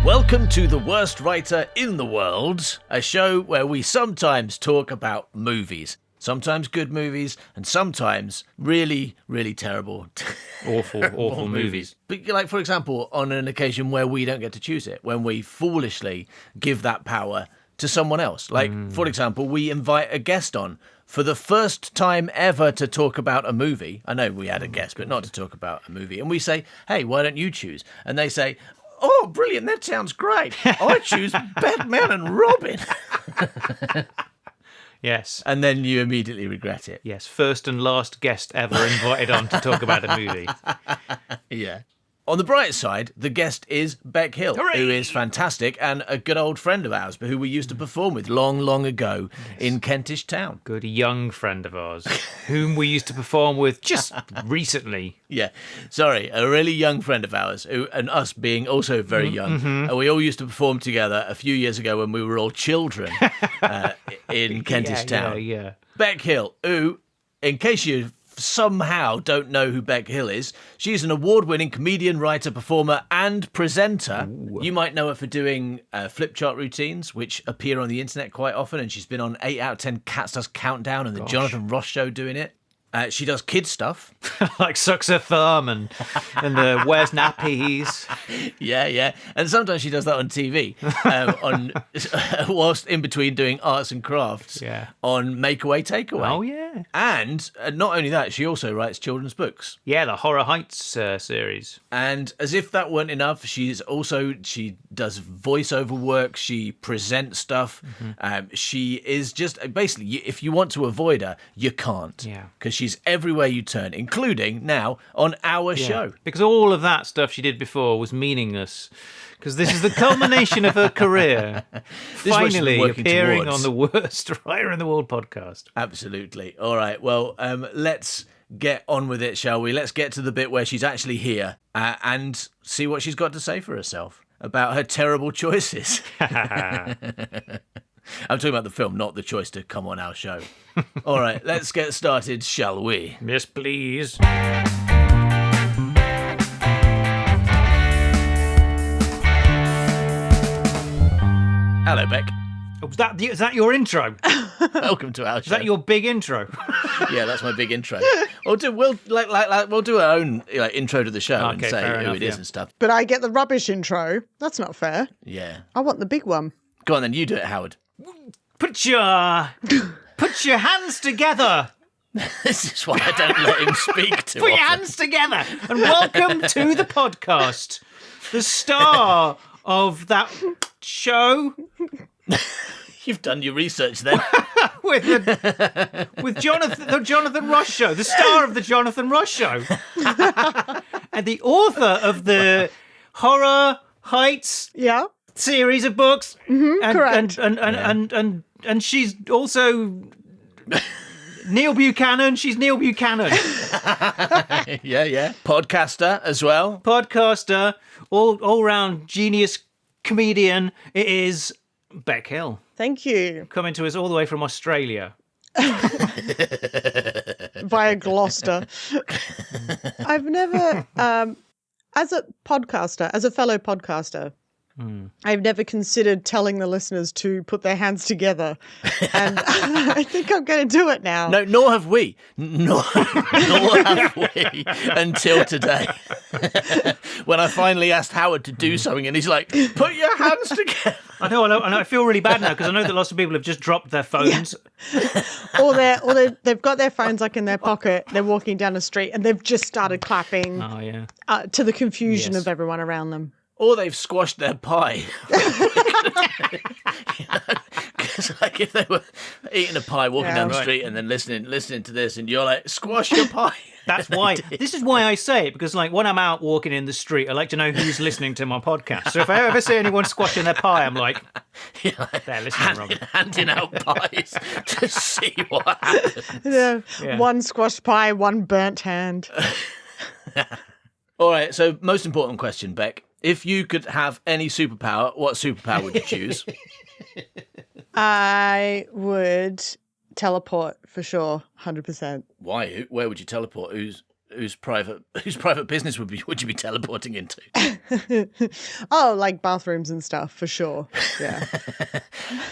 Welcome to The Worst Writer in the World, a show where we sometimes talk about movies. Sometimes good movies, and sometimes really, really terrible, awful movies. But like, for example, on an occasion where we don't get to choose it, when we foolishly give that power to someone else. Like, for example, we invite a guest on for the first time ever to talk about a movie. I know we had a guest, but not to talk about a movie. And we say, hey, why don't you choose? And they say, oh, brilliant, that sounds great. I choose Batman and Robin. Yes. And then you immediately regret it. Yes, first and last guest ever invited on to talk about a movie. Yeah. On the bright side, the guest is Bec Hill, who is fantastic and a good old friend of ours, but who we used to perform with long ago in Kentish Town. Good young friend of ours, whom we used to perform with just recently. Yeah, sorry, a really young friend of ours, who, and us being also very young. And we all used to perform together a few years ago when we were all children in Kentish Town. Yeah. Bec Hill, who, in case you somehow don't know who Bec Hill is, she's an award-winning comedian, writer, performer, and presenter. Ooh. You might know her for doing flip chart routines, which appear on the internet quite often, and she's been on 8 out of 10 Cats Does Countdown and the Jonathan Ross Show doing it. She does kids stuff. Like sucks her thumb and wears nappies. Yeah. And sometimes she does that on TV, whilst in between doing arts and crafts on Make Away, Take Away. Oh, yeah. And not only that, she also writes children's books. Yeah, the Horror Heights series. And as if that weren't enough, she does voiceover work, she presents stuff. She is just, basically, if you want to avoid her, you can't. Yeah. Because she's everywhere you turn, including now on our show. Because all of that stuff she did before was meaningless. Because this is the culmination of her career. Finally appearing on the Worst Writer in the World podcast. Absolutely. All right. Well, let's get on with it, shall we? Let's get to the bit where she's actually here and see what she's got to say for herself about her terrible choices. I'm talking about the film, not the choice to come on our show. All right, let's get started, shall we? Yes, please. Hello, Bec. Is that your intro? Welcome to our show. Is that your big intro? Yeah, that's my big intro. We'll do our own intro to the show and say who it is and stuff. But I get the rubbish intro. That's not fair. Yeah. I want the big one. Go on then, you do it, Howard. Put your hands together. This is why I don't let him speak too Put your often. hands together and welcome to the podcast. The star of that show. You've done your research then. with the Jonathan Ross Show, the star of the Jonathan Ross Show, and the author of the Horror Heights series of books. Correct. And she's also Neil Buchanan. She's Neil Buchanan. Yeah. Podcaster as well. Podcaster, all round genius comedian. It is Bec Hill. Thank you. Coming to us all the way from Australia. Via Gloucester. I've never, as a fellow podcaster, I've never considered telling the listeners to put their hands together. And I think I'm going to do it now. No, nor have we. Nor have we until today. When I finally asked Howard to do something and he's like, put your hands together. I know. I feel really bad now because I know that lots of people have just dropped their phones. Yeah. or they've got their phones like in their pocket. They're walking down the street and they've just started clapping to the confusion of everyone around them. Or they've squashed their pie. Because if they were eating a pie, walking down the street, and then listening to this, and you're like, squash your pie. That's why. This is why I say it, because when I'm out walking in the street, I like to know who's listening to my podcast. So if I ever see anyone squashing their pie, I'm like, they're listening, Robin. Handing out pies to see what happens. Yeah. One squashed pie, one burnt hand. All right, so most important question, Bec. If you could have any superpower, what superpower would you choose? I would teleport for sure, 100%. Why? Where would you teleport? Whose private business would you be teleporting into? Oh, like bathrooms and stuff for sure. Yeah.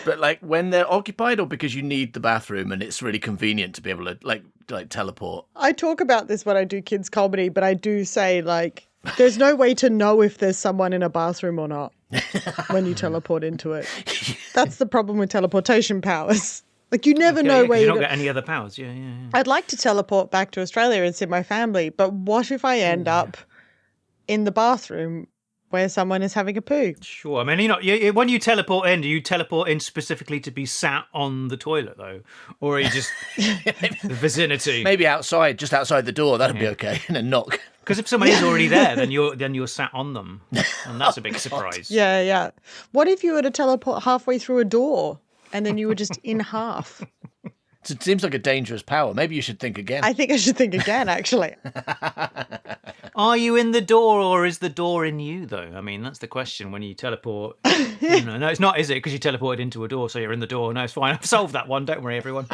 But like when they're occupied, or because you need the bathroom and it's really convenient to be able to like teleport? I talk about this when I do kids comedy, but I do say like there's no way to know if there's someone in a bathroom or not when you teleport into it. That's the problem with teleportation powers. Like you never know where you you're don't get any other powers. Yeah. I'd like to teleport back to Australia and see my family, but what if I end up in the bathroom where someone is having a poo? Sure. I mean, when you teleport in, do you teleport in specifically to be sat on the toilet though, or are you just the vicinity? Maybe outside, just outside the door. That'd be okay. And then knock. Because if someone is already there, then you're sat on them, and that's a big surprise. Yeah. What if you were to teleport halfway through a door and then you were just in half? It seems like a dangerous power. Maybe you should think again. I think I should think again, actually. Are you in the door, or is the door in you, though? I mean, that's the question when you teleport. No, it's not, is it? Because you teleported into a door, so you're in the door. No, it's fine. I've solved that one. Don't worry, everyone.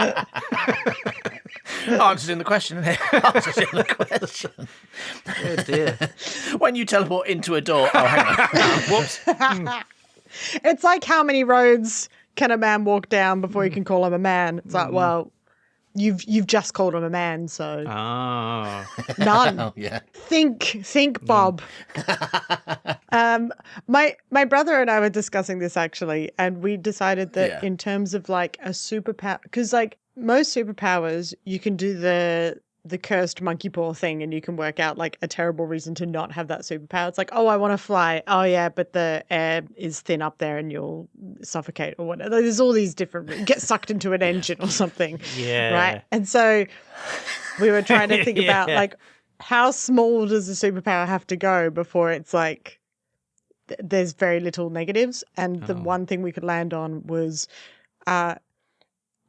Answers in the question. Answers in the question. Oh, dear. When you teleport into a door... Oh, hang on. Whoops. It's like how many roads can a man walk down before you can call him a man? It's like, well, you've just called him a man, so none. Oh, yeah. Think, Bob. My brother and I were discussing this actually, and we decided that in terms of like a superpower, because like most superpowers, you can do the cursed monkey paw thing and you can work out like a terrible reason to not have that superpower. It's like, oh, I want to fly. Oh yeah, but the air is thin up there and you'll suffocate or whatever. There's all these different, get sucked into an engine or something. Yeah. Right. And so we were trying to think about like how small does a superpower have to go before it's like there's very little negatives. And the one thing we could land on was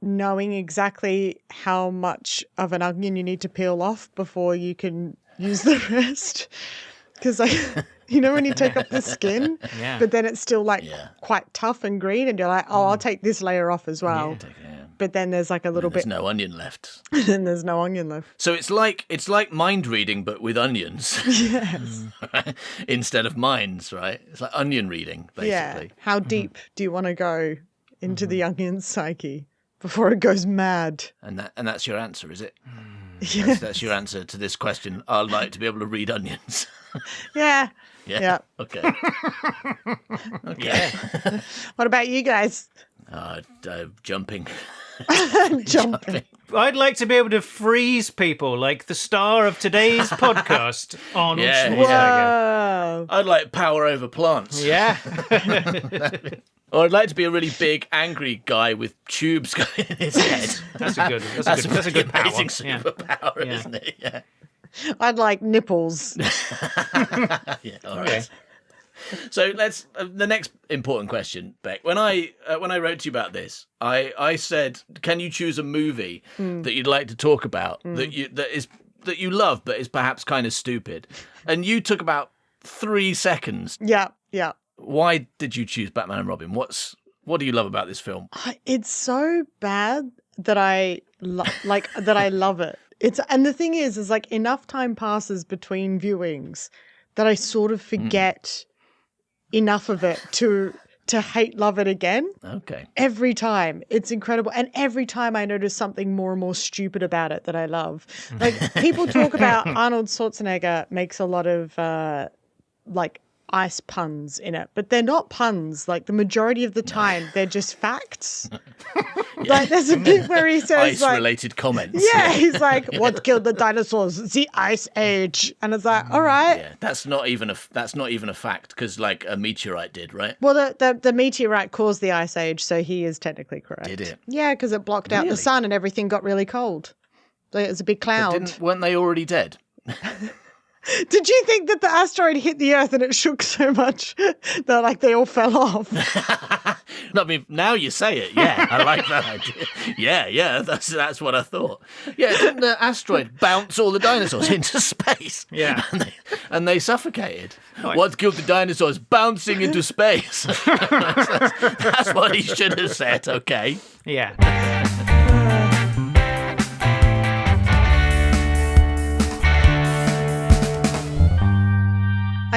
knowing exactly how much of an onion you need to peel off before you can use the rest. Because, like, you know, when you take off the skin, but then it's still like quite tough and green, and you're like, oh, I'll take this layer off as well. But then there's like a little bit. There's no onion left. Then there's no onion left. So it's like mind reading, but with onions. Yes. Instead of minds, right? It's like onion reading, basically. Yeah. How deep do you want to go into the onion's psyche before it goes mad? And that's your answer, is it? Yes. That's your answer to this question. I'd like to be able to read onions. Yeah. Okay. Yeah. What about you guys? Jumping. Jumping. I'd like to be able to freeze people like the star of today's podcast, Arnold Schwarzenegger. Whoa. I'd like power over plants. Yeah. Or I'd like to be a really big, angry guy with tubes going in his head. That's a good power. Amazing superpower, isn't it? Yeah. I'd like nipples. Yeah. All right. So let's the next important question, Bec. When I wrote to you about this, I said, can you choose a movie that you'd like to talk about that you love but is perhaps kind of stupid? And you took about 3 seconds. Yeah. Why did you choose Batman and Robin? What do you love about this film? It's so bad that I love it. And the thing is like enough time passes between viewings that I sort of forget enough of it to love it again. Okay. Every time. It's incredible. And every time I notice something more and more stupid about it that I love. Like people talk about Arnold Schwarzenegger makes a lot of like ice puns in it, but they're not puns. Like the majority of the time they're just facts. Like there's a bit where he says ice related comments. Yeah, he's like, what killed the dinosaurs? The Ice Age. And it's like, all right. Yeah, that's not even a fact, because like a meteorite did, right? Well, the meteorite caused the Ice Age, so he is technically correct. Did it? Yeah, because it blocked out the sun and everything got really cold. So it was a big cloud. Weren't they already dead? Did you think that the asteroid hit the Earth and it shook so much that like they all fell off? I mean, now you say it, yeah, I like that idea. Yeah, that's what I thought. Yeah, didn't the asteroid bounce all the dinosaurs into space? Yeah. And they suffocated. What killed the dinosaurs? Bouncing into space. That's what he should have said, okay? Yeah.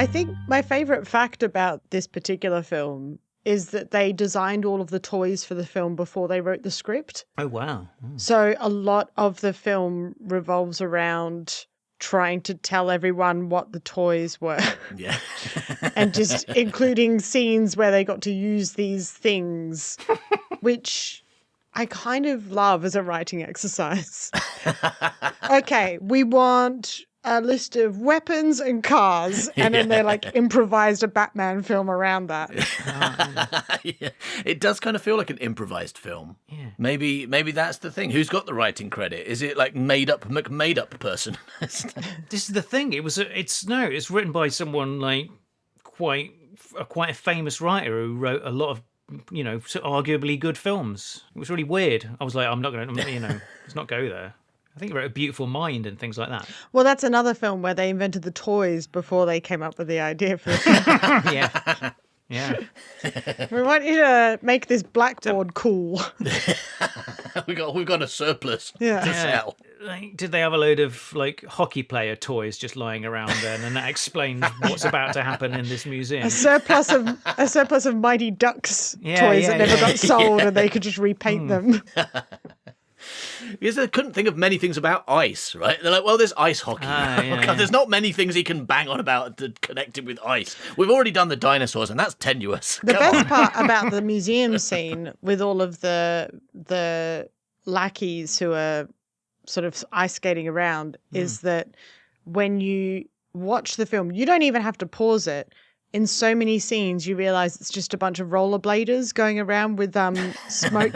I think my favorite fact about this particular film is that they designed all of the toys for the film before they wrote the script. Oh, wow. So a lot of the film revolves around trying to tell everyone what the toys were. Yeah. And just including scenes where they got to use these things, which I kind of love as a writing exercise. Okay, we want a list of weapons and cars, and then they like improvised a Batman film around that. Yeah. It does kind of feel like an improvised film. Yeah. Maybe that's the thing. Who's got the writing credit? Is it like made up person? This is the thing. It's written by someone like quite a famous writer who wrote a lot of, arguably good films. It was really weird. I was like, I'm not going to, let's not go there. I think he wrote A Beautiful Mind and things like that. Well, that's another film where they invented the toys before they came up with the idea for the film. Yeah. Yeah. We want you to make this blackboard cool. We've got a surplus Yeah. to sell. Like, did they have a load of like hockey player toys just lying around then, and that explains what's about to happen in this museum? A surplus of Mighty Ducks toys that never got sold, and they could just repaint them. Because they couldn't think of many things about ice, right? They're like, well, there's ice hockey. There's not many things he can bang on about to connect it with ice. We've already done the dinosaurs, and that's tenuous. The best part about the museum scene with all of the lackeys who are sort of ice skating around is that when you watch the film, you don't even have to pause it. In so many scenes, you realize it's just a bunch of rollerbladers going around with smoke,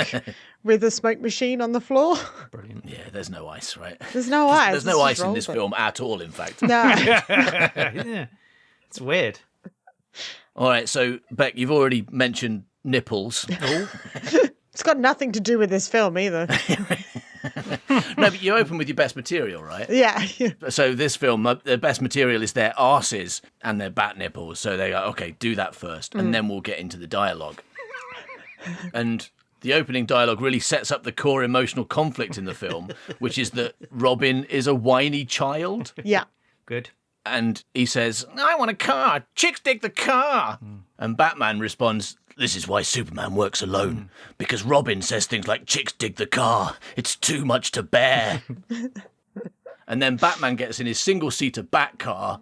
with a smoke machine on the floor. Brilliant. Yeah, there's no ice, right? There's no ice. There's no ice in this film at all, in fact. No. Yeah. It's weird. All right, so, Bec, you've already mentioned nipples. Oh. It's got nothing to do with this film either. No, but you open with your best material, right? Yeah. So this film, the best material is their arses and their bat nipples. So they go, okay, do that first, and then we'll get into the dialogue. And the opening dialogue really sets up the core emotional conflict in the film, which is that Robin is a whiny child. Yeah. Good. And he says, I want a car. Chicks dig the car. And Batman responds, this is why Superman works alone. Because Robin says things like, chicks dig the car. It's too much to bear. And then Batman gets in his single-seater bat car.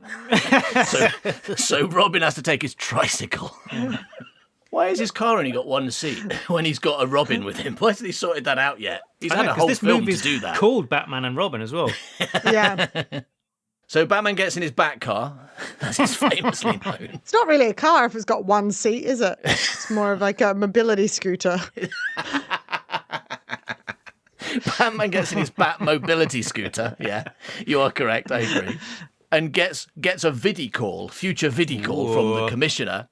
so Robin has to take his tricycle. Why has his car only got one seat when he's got a Robin with him? Why hasn't he sorted that out yet? He's had a whole film to do that. Called Batman and Robin as well. Yeah. So Batman gets in his bat car, as it's famously known. It's not really a car if it's got one seat, is it? It's more of like a mobility scooter. Batman gets in his bat mobility scooter. Yeah, you are correct. I agree. And gets a future vidi call from the commissioner.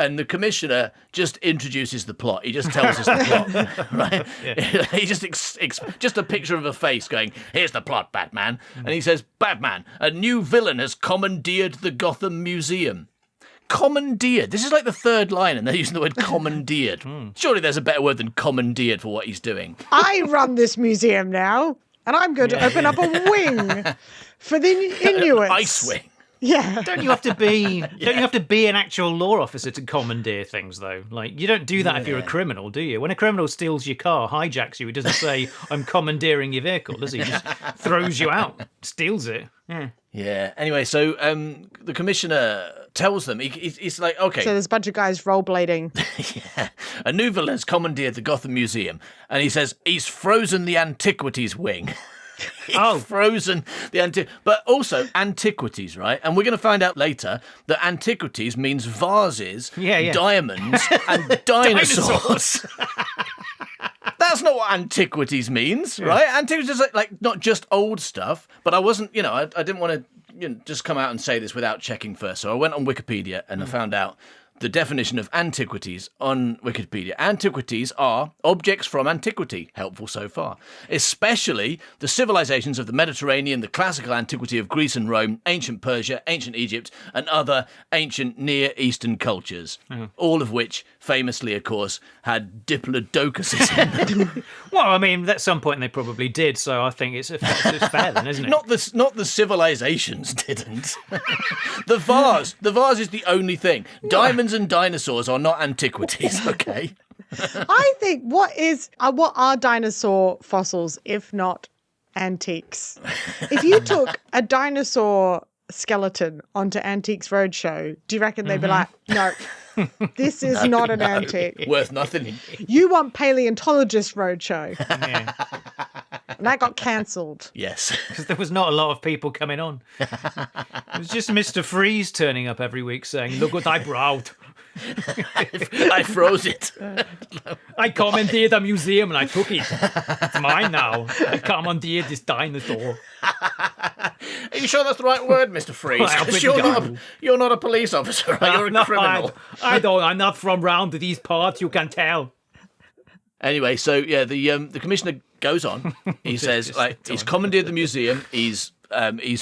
And the commissioner just introduces the plot. He just tells us the plot, right? Yeah. He just a picture of a face going, here's the plot, Batman. And he says, Batman, a new villain has commandeered the Gotham Museum. Commandeered. This is like the third line, and they're using the word commandeered. Surely there's a better word than commandeered for what he's doing. I run this museum now, and I'm going to open up a wing for the Inuits. Ice wing. Yeah. Don't you have to be an actual law officer to commandeer things though? Like you don't do that if you're a criminal, do you? When a criminal steals your car, hijacks you, he doesn't say I'm commandeering your vehicle, does he? He just throws you out, steals it. Yeah. Yeah. Anyway, so the commissioner tells them he's like, okay. So there's a bunch of guys rollerblading. Yeah. A new villain has commandeered the Gotham Museum, and he says he's frozen the antiquities wing. Frozen the but also antiquities, right? And we're going to find out later that antiquities means vases, diamonds, and dinosaurs. That's not what antiquities means, right? Antiquities is like not just old stuff, but I wasn't, I didn't want to just come out and say this without checking first. So I went on Wikipedia and I found out the definition of antiquities on Wikipedia. Antiquities are objects from antiquity. Helpful so far. Especially the civilizations of the Mediterranean, the classical antiquity of Greece and Rome, ancient Persia, ancient Egypt, and other ancient Near Eastern cultures. All of which famously, of course, had diplodocuses in them. Well, I mean, at some point they probably did, so I think it's fair then, isn't it? Not the civilizations didn't. The vase is the only thing. Diamonds and dinosaurs are not antiquities, okay? I think what are dinosaur fossils if not antiques? If you took a dinosaur skeleton onto Antiques Roadshow, do you reckon they'd be like, no, this is not an antique. Worth nothing. You want Paleontologist Roadshow. Yeah. And that got cancelled. Yes. Because there was not a lot of people coming on. It was just Mr. Freeze turning up every week saying, look what I brought. I froze it. I commandeered a museum and I took it. It's mine now. I commandeered this dinosaur. Are you sure that's the right word, Mr. Freeze? Well, 'Cause you're not a police officer, right? You're a criminal. I'm not from round these parts, you can tell. Anyway, so yeah, the commissioner goes on. He says, like, he's commandeered the museum. He's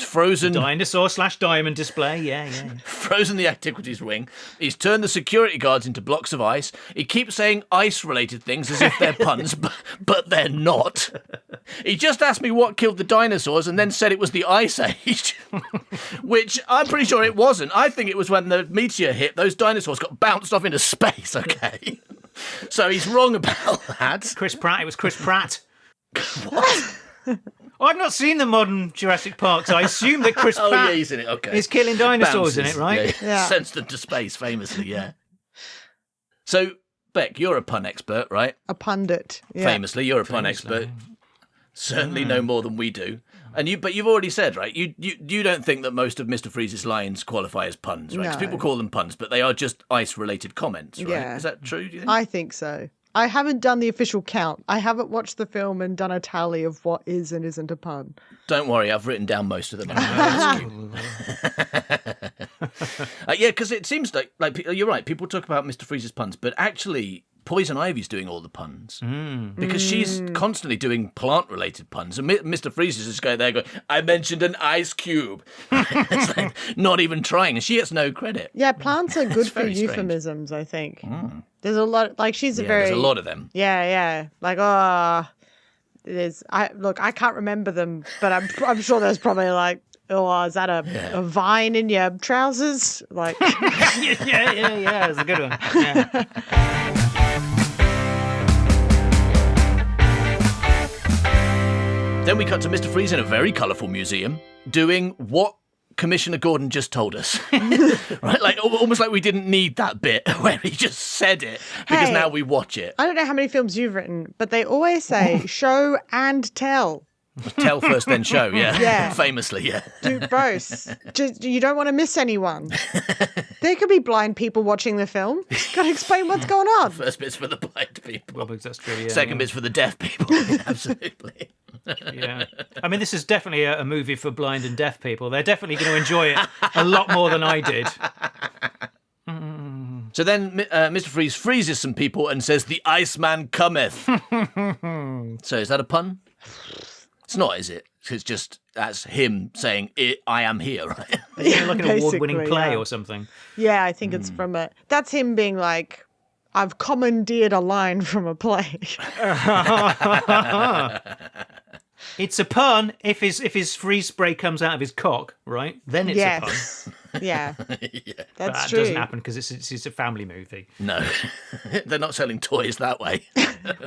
frozen Dinosaur/diamond display, yeah. frozen the antiquities wing. He's turned the security guards into blocks of ice. He keeps saying ice-related things as if they're puns, but they're not. He just asked me what killed the dinosaurs and then said it was the Ice Age, which I'm pretty sure it wasn't. I think it was when the meteor hit, those dinosaurs got bounced off into space, okay? So he's wrong about that. Chris Pratt, it was Chris Pratt. What? I've not seen the modern Jurassic Park, so I assume that Chris Pratt Oh, yeah, he's in it, okay. is killing dinosaurs in it, Bounces, right? Yeah. Sends them to space, famously, yeah. So, Bec, you're a pun expert, right? A pundit. Yeah. Famously, you're a pun expert. Certainly know more than we do. But you've already said, right? You don't think that most of Mr. Freeze's lines qualify as puns, right? 'Cause No. people call them puns, but they are just ice-related comments, right? Yeah. Is that true? Do you think? I think so. I haven't done the official count. I haven't watched the film and done a tally of what is and isn't a pun. Don't worry, I've written down most of them. Yeah, because it seems like you're right. People talk about Mr. Freeze's puns, but actually, Poison Ivy's doing all the puns because she's constantly doing plant-related puns, and Mr. Freeze is just going there, going, "I mentioned an ice cube." It's like not even trying, and she gets no credit. Yeah, plants are good for very strange. euphemisms, I think. There's a lot, like she's a Yeah, very... there's a lot of them. Yeah. Like, there's... I can't remember them, but I'm sure there's probably like, is that a vine in your trousers? Like... yeah, it's a good one. Yeah. Then we cut to Mr. Freeze in a very colourful museum doing what Commissioner Gordon just told us. Right? Like almost like we didn't need that bit where he just said it because Hey. now we watch it. I don't know how many films you've written, but they always say show and tell. Tell first, then show. Yeah, Yeah. Famously, yeah. Do both. You don't want to miss anyone. There could be blind people watching the film. Got to explain what's going on. First bit's for the blind people. Well, because that's true, yeah. Second bit's for the deaf people. Absolutely. Yeah. I mean, this is definitely a movie for blind and deaf people. They're definitely going to enjoy it a lot more than I did. So then Mr. Freeze freezes some people and says, "The Iceman cometh." So is that a pun? It's not, is it? It's just, that's him saying, I am here, right? Yeah, like an award-winning basically, play yeah. or something. Yeah, I think it's from a... That's him being like, I've commandeered a line from a play. It's a pun if his freeze spray comes out of his cock, right? Then it's a pun. Yes. Yeah. Yeah. But That's that true. doesn't happen because it's a family movie. No, they're not selling toys that way.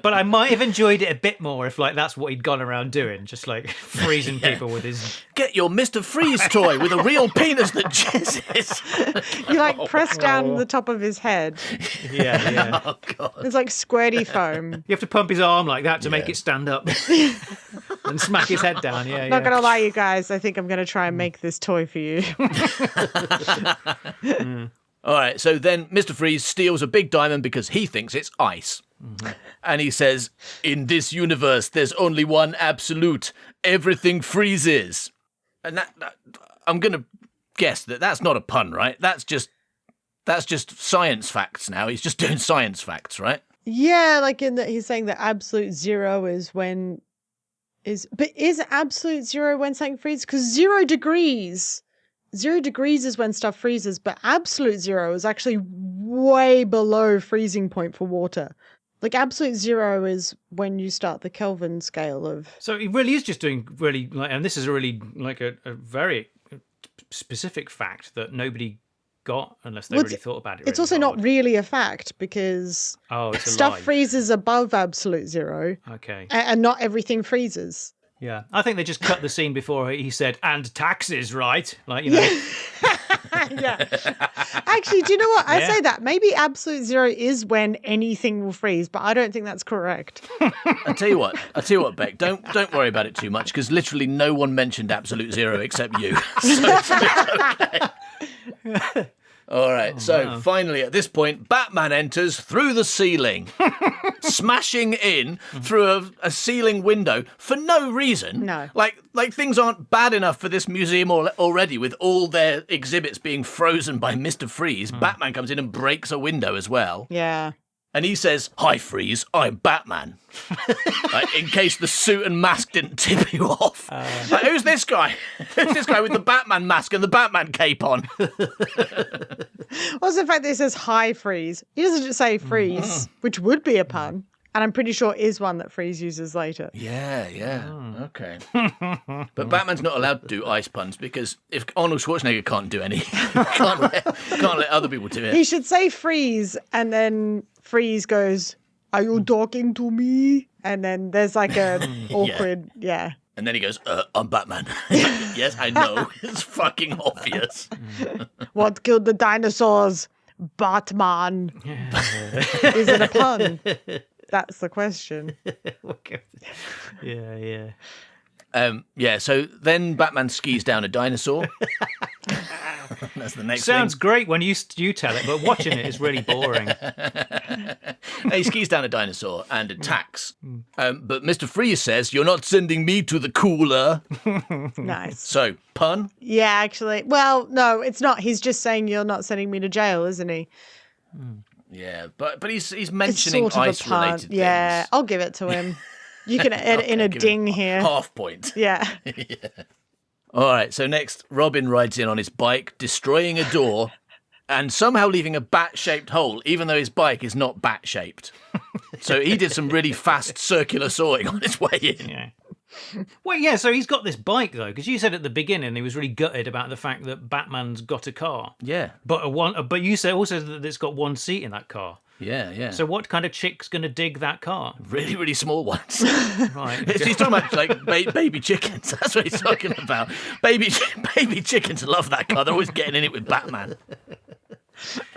But I might have enjoyed it a bit more if like that's what he'd gone around doing, just like freezing people with his... Get your Mr. Freeze toy with a real penis that jizzes. You like press down the top of his head. Yeah. Oh, God. It's like squirty foam. You have to pump his arm like that to make Yeah. it stand up and smack his head down. Yeah, Not gonna lie, you guys. I think I'm gonna try and make this toy for you. All right, so then Mr. Freeze steals a big diamond because he thinks it's ice. And he says, "In this universe, there's only one absolute. Everything freezes." And that I'm going to guess that that's not a pun, right? That's just science facts now. He's just doing science facts, right? Yeah, like in that he's saying that absolute zero is when is absolute zero when something freezes? Because 0 degrees is when stuff freezes, but absolute zero is actually way below freezing point for water. Like absolute zero is when you start the Kelvin scale of. So it really is just doing really like, and this is a really like a very specific fact that nobody got unless they really thought about it. It's really also hard. not really a fact because it's a stuff lie. freezes above absolute zero. Okay. And not everything freezes. Yeah, I think they just cut the scene before he said, "And taxes, right?" Like, you know. Yeah. Actually, do you know what? I say that. Maybe absolute zero is when anything will freeze, but I don't think that's correct. I tell you what, Bec, don't worry about it too much because literally no one mentioned absolute zero except you. So it's okay. All right, finally at this point, Batman enters through the ceiling, smashing in through a ceiling window for no reason. No. Like things aren't bad enough for this museum already with all their exhibits being frozen by Mr. Freeze. Batman comes in and breaks a window as well. Yeah. And he says, "Hi, Freeze, I'm Batman." In case the suit and mask didn't tip you off. Who's this guy? Who's this guy with the Batman mask and the Batman cape on? Also, the fact that it says hi, Freeze. He doesn't just say freeze, which would be a pun. And I'm pretty sure is one that Freeze uses later. Yeah. Okay. But Batman's not allowed to do ice puns because if Arnold Schwarzenegger can't do any, can't let other people do it. He should say freeze, and then Freeze goes, "Are you talking to me?" And then there's like a awkward, yeah. And then he goes, "I'm Batman." Yes, I know. It's fucking obvious. What killed the dinosaurs? Batman. Is it a pun? That's the question. Yeah. So then Batman skis down a dinosaur. That's the next Sounds thing. great when you tell it, but watching it is really boring. He skis down a dinosaur and attacks. But Mr. Freeze says, "You're not sending me to the cooler." Nice. So, pun? Yeah, actually. Well, no, it's not. He's just saying you're not sending me to jail, isn't he? Yeah, but he's mentioning It's sort of a ice-related pun. things. Yeah, I'll give it to him. You can edit in a give him ding here. Half point. Yeah. All right, so next, Robin rides in on his bike, destroying a door, and somehow leaving a bat-shaped hole, even though his bike is not bat-shaped. So he did some really fast circular sawing on his way in. Yeah. Well, yeah, so he's got this bike, though, because you said at the beginning he was really gutted about the fact that Batman's got a car. Yeah. But you said also that it's got one seat in that car. Yeah. So what kind of chick's going to dig that car? Really, really small ones. Right. He's talking about like baby chickens. That's what he's talking about. Baby chickens love that car. They're always getting in it with Batman.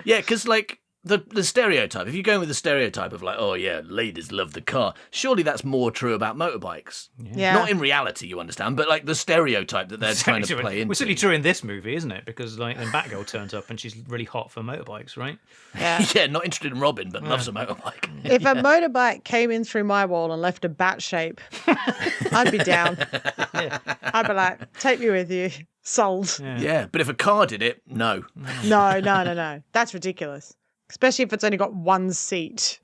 Yeah, because like the stereotype. If you're going with the stereotype of like, oh yeah, ladies love the car. Surely that's more true about motorbikes. Yeah. Not in reality, you understand, but like the stereotype that they're trying to play into. Well, certainly true in this movie, isn't it? Because like then Batgirl turns up and she's really hot for motorbikes, right? Yeah. Yeah, not interested in Robin, but loves a motorbike. If a motorbike came in through my wall and left a bat shape, I'd be down. I'd be like, take me with you. Sold. Yeah, but if a car did it, no. No. That's ridiculous. Especially if it's only got one seat.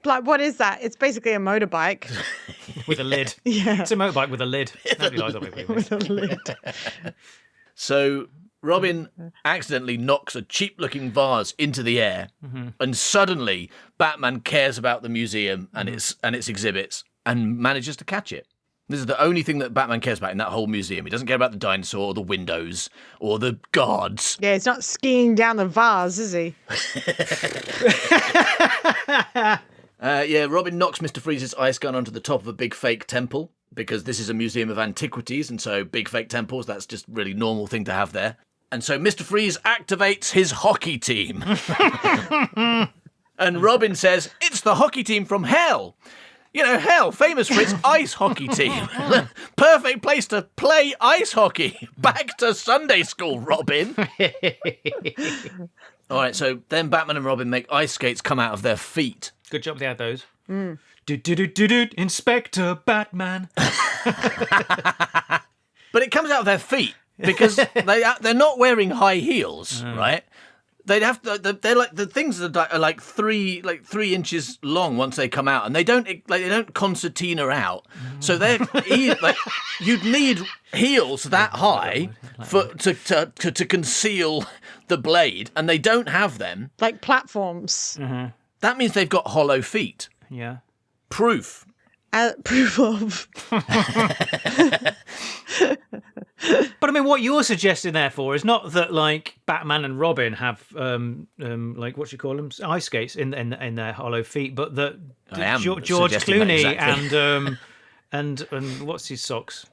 Like, what is that? It's basically a motorbike. With a lid. Yeah. It's a motorbike with a lid. Nobody likes it With a lid. So Robin accidentally knocks a cheap-looking vase into the air, and suddenly Batman cares about the museum and its exhibits and manages to catch it. This is the only thing that Batman cares about in that whole museum. He doesn't care about the dinosaur or the windows or the guards. Yeah, he's not skiing down the vase, is he? Robin knocks Mr. Freeze's ice gun onto the top of a big fake temple because this is a museum of antiquities, and so big fake temples, that's just a really normal thing to have there. And so Mr. Freeze activates his hockey team. And Robin says, "It's the hockey team from hell. You know, hell, famous for its ice hockey team. Perfect place to play ice hockey. Back to Sunday school, Robin." All right, so then Batman and Robin make ice skates come out of their feet. Good job they had those. Do, Inspector Batman. But it comes out of their feet because they're not wearing high heels, right? They'd have to, they're like the things that are like 3 inches long once they come out, and they don't concertina out. So they're you'd need heels that high to conceal the blade, and they don't have them. Like platforms. That means they've got hollow feet. Yeah. Proof. Proof of. But I mean, what you're suggesting, therefore, is not that like Batman and Robin have like what you call them, ice skates in their hollow feet, but that George Clooney exactly. and what's his socks?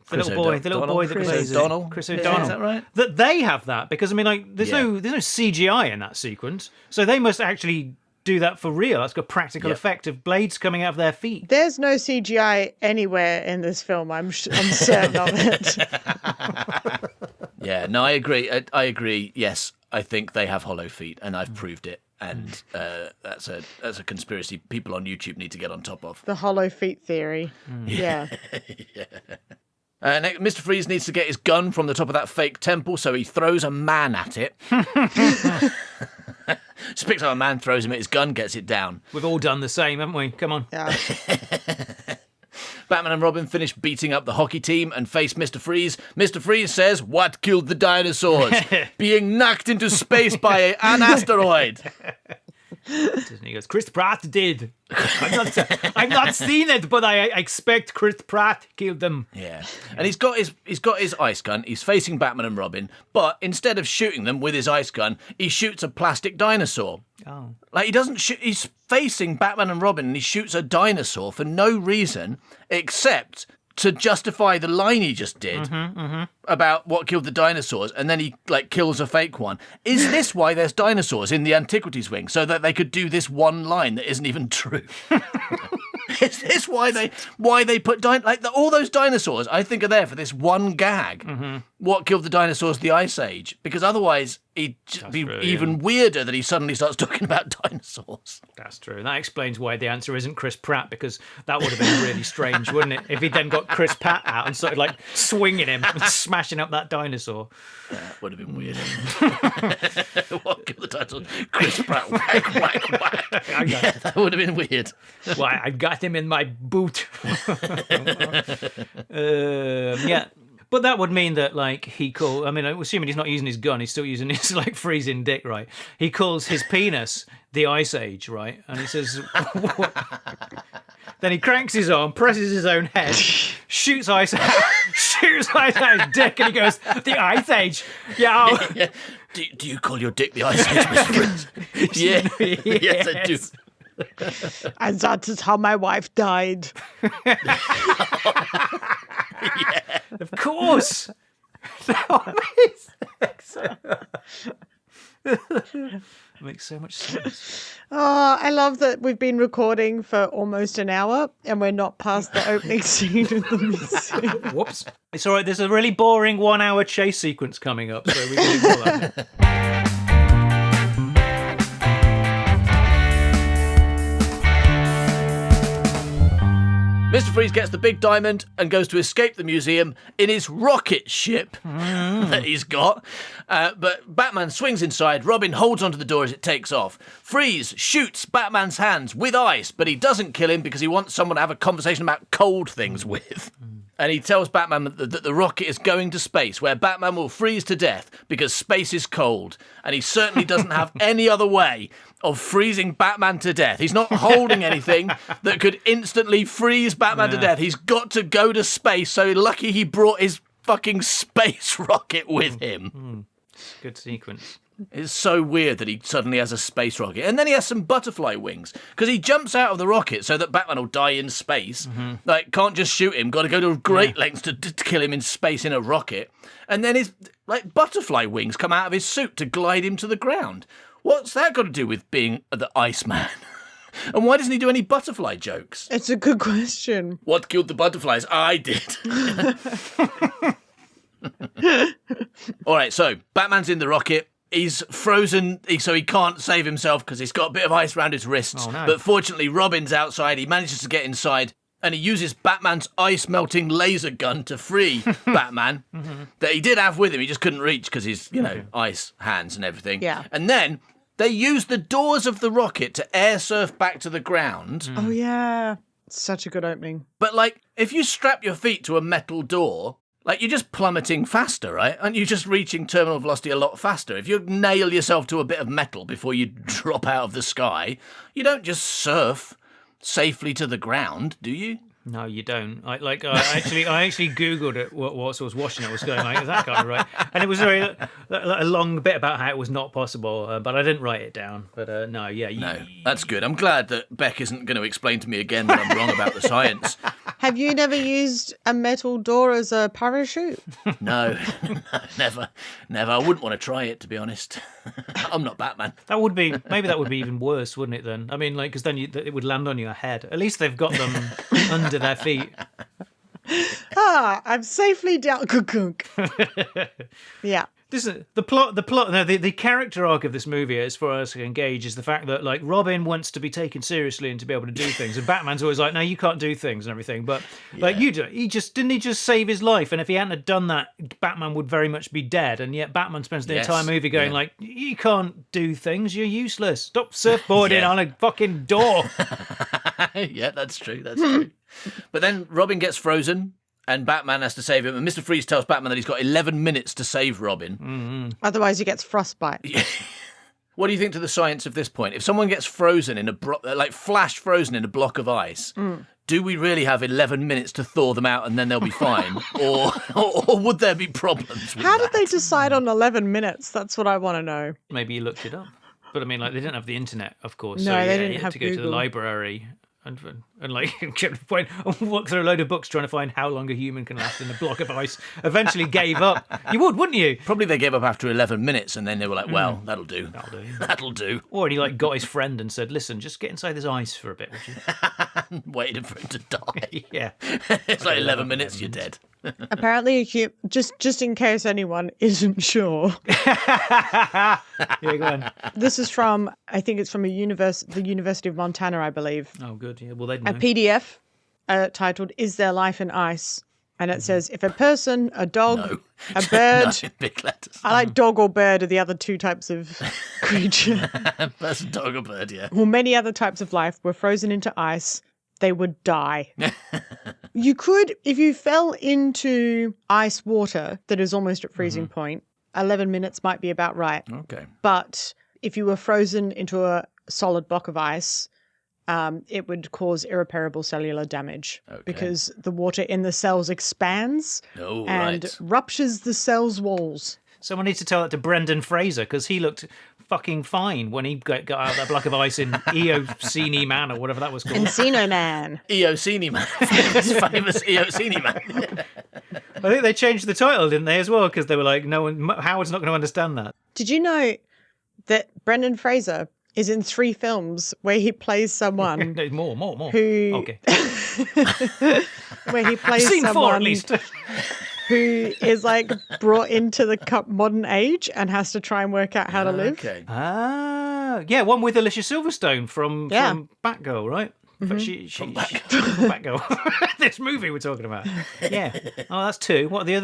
The Chris little boy that plays O'Donnell. Chris O'Donnell. Is that right? That they have that because I mean, like, there's no CGI in that sequence, so they must actually do that for real. That's got practical effect of blades coming out of their feet. There's no CGI anywhere in this film. I'm certain of it. Yeah, no, I agree. I agree. Yes, I think they have hollow feet, and I've proved it. And that's a conspiracy people on YouTube need to get on top of. The hollow feet theory. Yeah. Next, Mr. Freeze needs to get his gun from the top of that fake temple, so he throws a man at it. Just picks up a man, throws him at his gun, gets it down. We've all done the same, haven't we? Come on. Yeah. Batman and Robin finish beating up the hockey team and face Mr. Freeze. Mr. Freeze says, "What killed the dinosaurs? Being knocked into space by an asteroid." He goes, Chris Pratt did. I've not seen it, but I expect Chris Pratt killed them. Yeah, and he's got his ice gun. He's facing Batman and Robin, but instead of shooting them with his ice gun, he shoots a plastic dinosaur. Oh, Like, he doesn't shoot. He's facing Batman and Robin, and he shoots a dinosaur for no reason except to justify the line he just did about what killed the dinosaurs, and then he like kills a fake one. Is this why there's dinosaurs in the Antiquities Wing, so that they could do this one line that isn't even true? Is this why they put all those dinosaurs? I think are there for this one gag. What killed the dinosaurs? The Ice Age, because otherwise it'd just be even weirder that he suddenly starts talking about dinosaurs. that's true. That explains why the answer isn't Chris Pratt, because that would have been really strange, wouldn't it? If he then got Chris Pratt out and started like swinging him and smashing up that dinosaur. That would have been weird. What killed the dinosaurs? Chris Pratt, whack, whack, whack. Yeah, that would have been weird. Why, I got him in my boot. Yeah. But that would mean that, like, I mean, assuming he's not using his gun, he's still using his, like, freezing dick, right? He calls his penis the Ice Age, right? And he says, then he cranks his arm, presses his own head, shoots ice at his dick, and he goes, the Ice Age. Yeah. Yeah. Do you call your dick the Ice Age, Mr. Prince? Yeah. Yes, I do. And that is how my wife died. Yeah. Of course. Makes so much sense. Oh, I love that we've been recording for almost an hour and we're not past the opening scene of the museum. Whoops. It's all right. There's a really boring 1 hour chase sequence coming up, so we can ignore that. Mr. Freeze gets the big diamond and goes to escape the museum in his rocket ship that he's got. But Batman swings inside. Robin holds onto the door as it takes off. Freeze shoots Batman's hands with ice, but he doesn't kill him because he wants someone to have a conversation about cold things with. And he tells Batman that the rocket is going to space, where Batman will freeze to death because space is cold. And he certainly doesn't have any other way of freezing Batman to death. He's not holding anything that could instantly freeze Batman to death. He's got to go to space, so lucky he brought his fucking space rocket with him. Good sequence. It's so weird that he suddenly has a space rocket. And then he has some butterfly wings, because he jumps out of the rocket so that Batman will die in space. Like, can't just shoot him, got to go to great lengths to kill him in space in a rocket. And then his, like, butterfly wings come out of his suit to glide him to the ground. What's that got to do with being the Iceman? And why doesn't he do any butterfly jokes? It's a good question. What killed the butterflies? I did. All right, so Batman's in the rocket. He's frozen, so he can't save himself because he's got a bit of ice around his wrists. Oh, no. But fortunately, Robin's outside. He manages to get inside, and he uses Batman's ice-melting laser gun to free Batman that he did have with him. He just couldn't reach because he's, ice hands and everything. Yeah. And then they use the doors of the rocket to air surf back to the ground. Oh, yeah. Such a good opening. But, like, if you strap your feet to a metal door, Like, you're just plummeting faster, right? Aren't you just reaching terminal velocity a lot faster? If you nail yourself to a bit of metal before you drop out of the sky, you don't just surf safely to the ground, do you? No, you don't. I actually Googled it whilst I was watching it. I was going like, is that guy right? And it was a long bit about how it was not possible, but I didn't write it down. But no, yeah. No, that's good. I'm glad that Bec isn't going to explain to me again that I'm wrong about the science. Have you never used a metal door as a parachute? No, never. I wouldn't want to try it, to be honest. I'm not Batman. That would be even worse, wouldn't it? Then I mean, like, because then it would land on your head. At least they've got them under their feet. I'm safely down. Yeah. This is the plot. No, the character arc of this movie, as far as I can engage, is the fact that like Robin wants to be taken seriously and to be able to do things, and Batman's always like, "No, you can't do things" and everything. But like you do, he just save his life, and if he hadn't have done that, Batman would very much be dead. And yet Batman spends the entire movie going like, "You can't do things. You're useless. Stop surfboarding on a fucking door." Yeah, that's true. That's true. But then Robin gets frozen. And Batman has to save him. And Mr. Freeze tells Batman that he's got 11 minutes to save Robin. Mm-hmm. Otherwise, he gets frostbite. What do you think to the science of this point? If someone gets frozen flash frozen in a block of ice, do we really have 11 minutes to thaw them out and then they'll be fine? or would there be problems with How that? did they decide on 11 minutes? That's what I want to know. Maybe you looked it up. But I mean, like, they didn't have the internet, of course. No, so they didn't you had have to go to the Google. library and like walk through a load of books trying to find how long a human can last in a block of ice. Eventually gave up. You would, wouldn't you? Probably they gave up after 11 minutes and then they were like, well, that'll do. That'll do. Or he like got his friend and said, "Listen, just get inside this ice for a bit, would you?" Waited for him to die. Yeah. It's like 11 minutes, you're dead. Apparently, just in case anyone isn't sure, Yeah, go on. this is from, I think it's from the University of Montana, I believe. Oh, good. Yeah, well, they'd A know. PDF titled "Is There Life in Ice?" And it says, if a person, a dog, a bird, No, big letters. I like dog or bird are the other two types of creature, Person, dog, or bird, yeah. or many other types of life were frozen into ice, they would die. You could, if you fell into ice water that is almost at freezing point, 11 minutes might be about right. Okay. But if you were frozen into a solid block of ice, it would cause irreparable cellular damage because the water in the cells expands and ruptures the cell's walls. Someone needs to tell that to Brendan Fraser, because he looked fucking fine when he got out of that block of ice in Eocene Man or whatever that was called. Encino Man. Eocene Man. famous Eocene Man. I think they changed the title, didn't they, as well? Because they were like, Howard's not going to understand that. Did you know that Brendan Fraser is in 3 films where he plays someone No, more. who... Okay. where he plays Scene 4 someone at least. who is like brought into the modern age and has to try and work out how to live. Okay. Ah, yeah, one with Alicia Silverstone from Batgirl, right? She from Batgirl. This movie we're talking about. Yeah. Oh, that's 2. What's the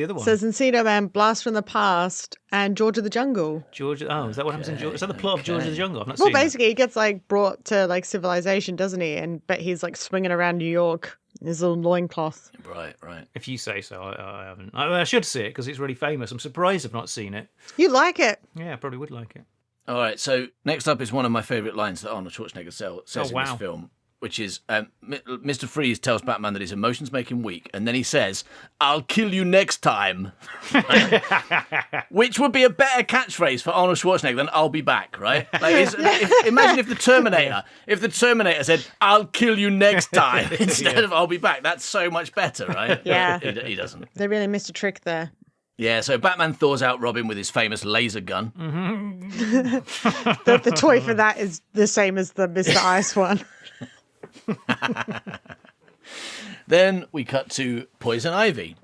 other one? Says Encino Man, Blast from the Past, and George of the Jungle. George. Oh, is that what happens in George? Is that the plot of George of the Jungle? I've not Well, seen that. basically, he gets like brought to like civilization, doesn't he? But he's like swinging around New York in his little loincloth. Right. If you say so, I haven't. I should see it because it's really famous. I'm surprised I've not seen it. You like it? Yeah, I probably would like it. All right, so next up is one of my favourite lines that Arnold Schwarzenegger says in this film, which is Mr. Freeze tells Batman that his emotions make him weak, and then he says, "I'll kill you next time," which would be a better catchphrase for Arnold Schwarzenegger than "I'll be back," right? Like, imagine if the Terminator said, "I'll kill you next time" instead of "I'll be back." That's so much better, right? Yeah. But he doesn't. They really missed a trick there. Yeah, so Batman thaws out Robin with his famous laser gun. The toy for that is the same as the Mr. Ice one. Then we cut to Poison Ivy.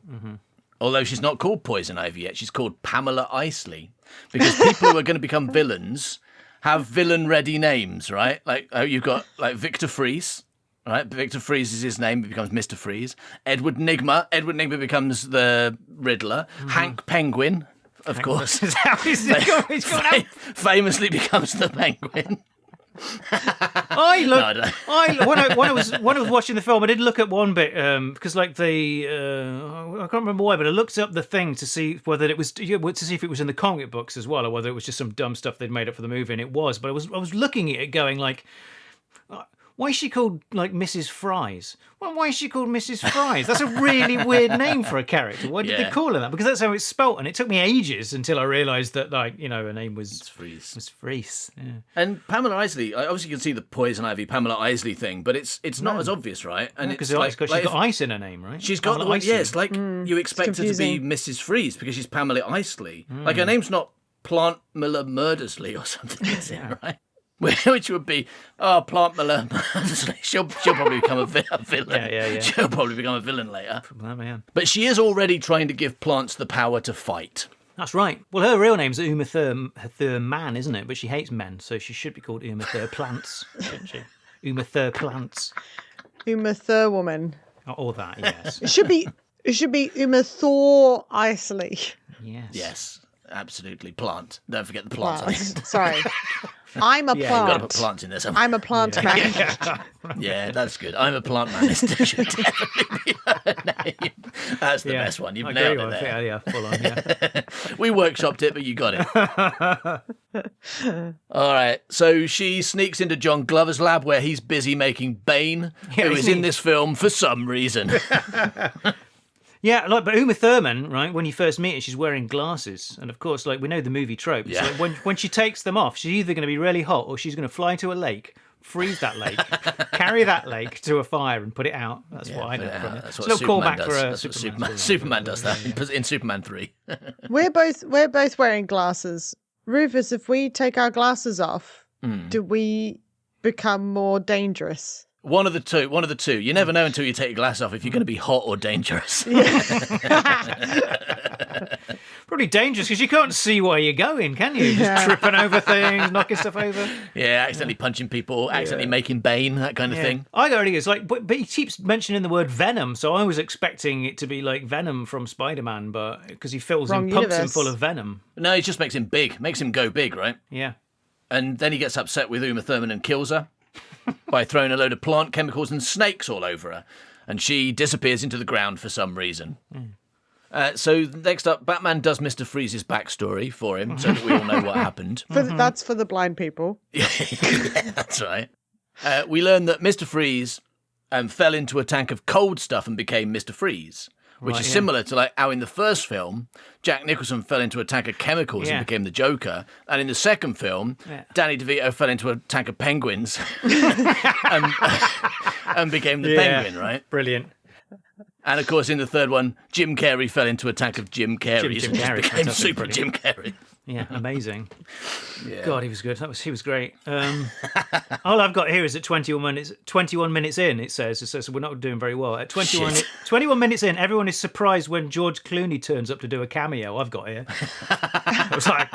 Although she's not called Poison Ivy yet, she's called Pamela Isley. Because people who are going to become villains have villain-ready names, right? Like you've got like Victor Freeze, right? Victor Freeze is his name, he becomes Mr. Freeze. Edward Nigma becomes the Riddler. Hank Penguin, of course. Is that how he's going out? Famously becomes the Penguin. When I was watching the film, I did look at one bit because like I can't remember why, but I looked up the thing to see whether it was to see if it was in the comic books as well, or whether it was just some dumb stuff they'd made up for the movie, and it was. But I was looking at it, going like, why is she called like Mrs. Fries? Well, why is she called Mrs. Fries? That's a really weird name for a character. Why did they call her that? Because that's how it's spelt, and it took me ages until I realised that, like, you know, her name was Fries. Was Fries. Yeah. And Pamela Isley, obviously you can see the Poison Ivy, Pamela Isley thing, but it's not as obvious, right? And Because it's she's got ice in her name, right? She's got Pamela the yeah, it's like you expect her to be confusing. Mrs. Freeze because she's Pamela Isley. Like her name's not Plant Miller Murdersley or something, is it, right? Which would be, Plant Miller Murdersley. She'll probably become a villain. Yeah. She'll probably become a villain later. Man. But she is already trying to give plants the power to fight. That's right. Well, her real name's Uma Thurman, isn't it? But she hates men, so she should be called Uma Plants, shouldn't she? Uma Plants. Uma Thurwoman. Or that, yes. It should be Uma Thor Isley. Yes, absolutely. Plant. Don't forget the plants. Sorry. I'm a You've got to plant. put plants in there somewhere. I'm a plant man. Yeah, that's good. I'm a plant man. It should definitely be her name. That's the best one. You've nailed it there. Yeah, full on, yeah. We workshopped it, but you got it. All right. So she sneaks into John Glover's lab where he's busy making Bane, who is in this film for some reason. Yeah, like, but Uma Thurman, right, when you first meet her, she's wearing glasses. And of course, like, we know the movie trope. Yeah. So when she takes them off, she's either going to be really hot or she's going to fly to a lake, freeze that lake, carry that lake to a fire and put it out. That's what I know from it. That's It's what a little Superman callback does. for That's what Superman. Superman does that in Superman 3. We're both wearing glasses. Rufus, if we take our glasses off, do we become more dangerous? One of the two. You never know until you take your glasses off if you're going to be hot or dangerous. Probably dangerous because you can't see where you're going, can you? Just tripping over things, knocking stuff over. Yeah, accidentally punching people, accidentally making Bane, that kind of thing. I got it's like, but he keeps mentioning the word Venom, so I was expecting it to be like Venom from Spider-Man, but because he fills Wrong him, pumps him universe. full of venom. No, it just makes him big, makes him go big, right? Yeah. And then he gets upset with Uma Thurman and kills her by throwing a load of plant chemicals and snakes all over her. And she disappears into the ground for some reason. So next up, Batman does Mr. Freeze's backstory for him so that we all know what happened. That's for the blind people. Yeah, that's right. We learn that Mr. Freeze fell into a tank of cold stuff and became Mr. Freeze, which is similar to like how in the first film, Jack Nicholson fell into a tank of chemicals and became the Joker. And in the second film, Danny DeVito fell into a tank of penguins and became the Penguin, right? Brilliant. And of course, in the third one, Jim Carrey fell into a tank of Jim Carreys Jim and just Carrey, became fantastic, Super brilliant. Jim Carrey. Yeah, amazing. Yeah. God, he was good. He was great. All I've got here is at 21 minutes in, it says we're not doing very well. At 21 minutes in, everyone is surprised when George Clooney turns up to do a cameo. I've got here. I was like,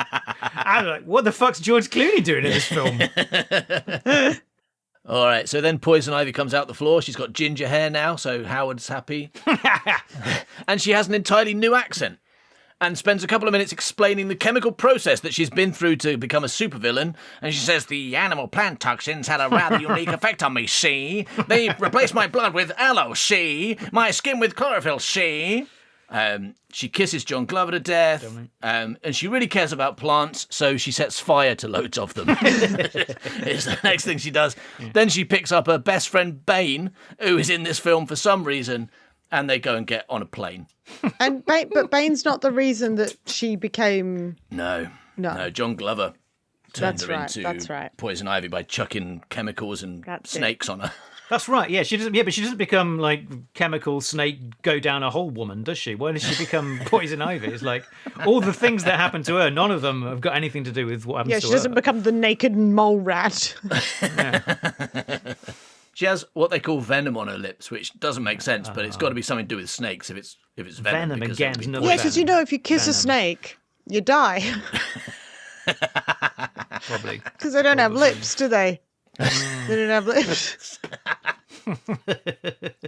what the fuck's George Clooney doing in this film? All right, so then Poison Ivy comes out the floor. She's got ginger hair now, so Howard's happy. And she has an entirely new accent and spends a couple of minutes explaining the chemical process that she's been through to become a supervillain. And she says, the animal plant toxins had a rather unique effect on me, see? They replaced my blood with aloe, see? My skin with chlorophyll, see? She kisses John Glover to death, and she really cares about plants, so she sets fire to loads of them. It's the next thing she does. Yeah. Then she picks up her best friend Bane, who is in this film for some reason, and they go and get on a plane. But Bane's not the reason that she became... No. John Glover turned her That's into right. Poison Ivy by chucking chemicals and snakes on her. That's right. Yeah, she doesn't. Yeah, but she doesn't become like chemical snake go down a whole woman, does she? Why does she become Poison Ivy? It's like all the things that happen to her. None of them have got anything to do with what happens to her. Yeah, she doesn't become the naked mole rat. She has what they call venom on her lips, which doesn't make sense, but it's got to be something to do with snakes if it's venom. Venom again. Yeah, because you know if you kiss a snake, you die. Probably. Because they don't have lips, do they? They don't have lips.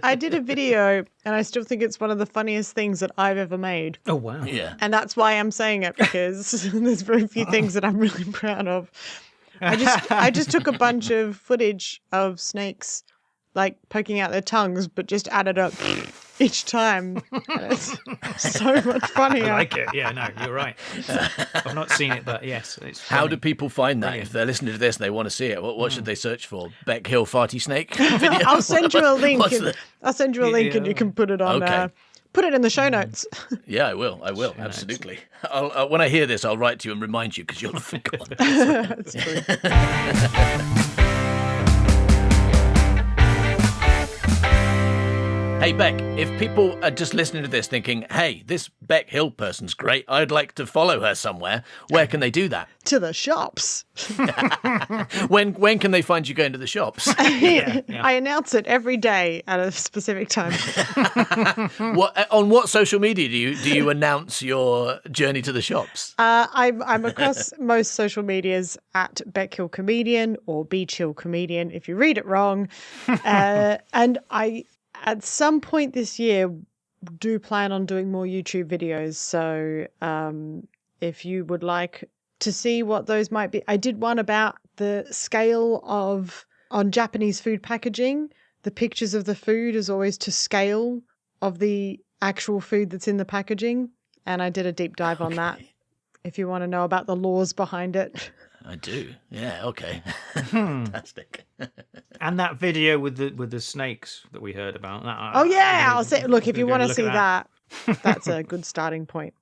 I did a video, and I still think it's one of the funniest things that I've ever made. Oh, wow. Yeah. And that's why I'm saying it, because there's very few things that I'm really proud of. I just took a bunch of footage of snakes like poking out their tongues, but just added up each time. And it's so much funnier. I like it. Yeah, no, you're right. I've not seen it, but yes, it's funny. How do people find that? Brilliant. If they're listening to this and they want to see it, what should they search for? Bec Hill farty snake video? I'll send you a link. What's And, the- I'll send you a link, and you can put it on. Okay. Put it in the show notes. Yeah, I will. Absolutely. I'll, when I hear this, I'll write to you and remind you because you'll have forgotten. That's true. Hey, Bec, if people are just listening to this thinking, hey, this Bec Hill person's great, I'd like to follow her somewhere, where can they do that? To the shops. When can they find you going to the shops? I announce it every day at a specific time. On what social media do you announce your journey to the shops? I'm across most social medias at Bec Hill Comedian or Beach Hill Comedian if you read it wrong. And I, at some point this year, do plan on doing more YouTube videos. So if you would like to see what those might be, I did one about the scale on Japanese food packaging. The pictures of the food is always to scale of the actual food that's in the packaging. And I did a deep dive on that. If you want to know about the laws behind it. I do. Yeah, okay. Fantastic. And that video with the snakes that we heard about. Oh yeah, I'll say. Look, if you want to look see at that, that's a good starting point.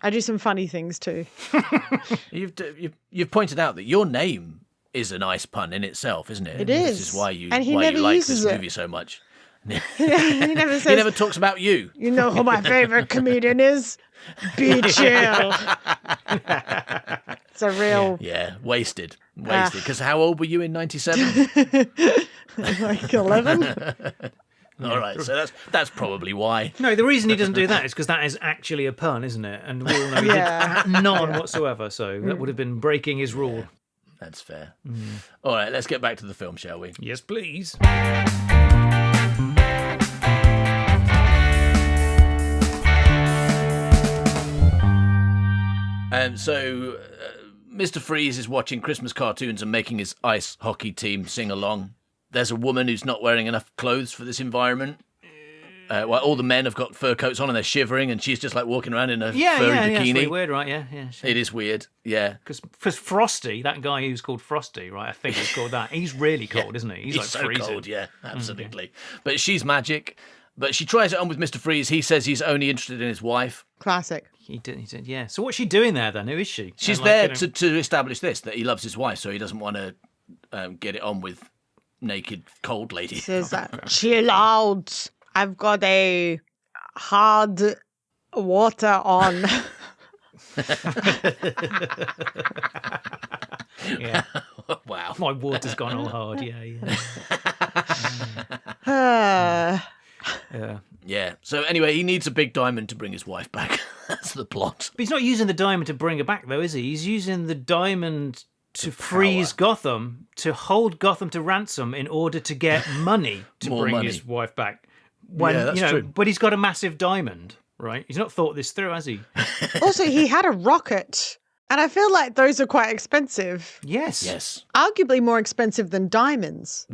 I do some funny things too. You've pointed out that your name is a nice pun in itself, isn't it? It This is. is why you And he why never you like uses this it. movie so much. He never says. He never talks about you. You know who my favorite comedian is? Beach Hill. It's a real Yeah, wasted. Because how old were you in '97? like 11. All right, so that's probably why. No, the reason he doesn't do that is because that is actually a pun, isn't it? And we all know he Yeah. did none whatsoever, so that would have been breaking his rule. That's fair. All right, let's get back to the film, shall we? Yes, please. So Mr. Freeze is watching Christmas cartoons and making his ice hockey team sing along. There's a woman who's not wearing enough clothes for this environment. Well, all the men have got fur coats on and they're shivering, and she's just like walking around in a furry it's bikini. really weird, right? Yeah. It is weird, yeah. Because Frosty, that guy who's called Frosty, right? I think he's called that. He's really cold, isn't he? He's like so freezing. cold, yeah, absolutely. But she's magic. But she tries it on with Mr. Freeze. He says he's only interested in his wife. Classic. He did, yeah. So what's she doing there then? Who is she? She's And, there you know- to establish this, that he loves his wife, so he doesn't want to get it on with naked cold lady. Says that. Chill out. I've got a hard water on. Yeah. Wow. My water's gone all hard. Yeah. Yeah. Yeah. So anyway, he needs a big diamond to bring his wife back. That's the plot. But he's not using the diamond to bring her back, though, is he? He's using the diamond to freeze Gotham, to hold Gotham to ransom in order to get money to More bring money. his wife back. Yeah, that's true. But he's got a massive diamond, right? He's not thought this through, has he? Also, he had a rocket. And I feel like those are quite expensive. Yes. Yes. Arguably more expensive than diamonds.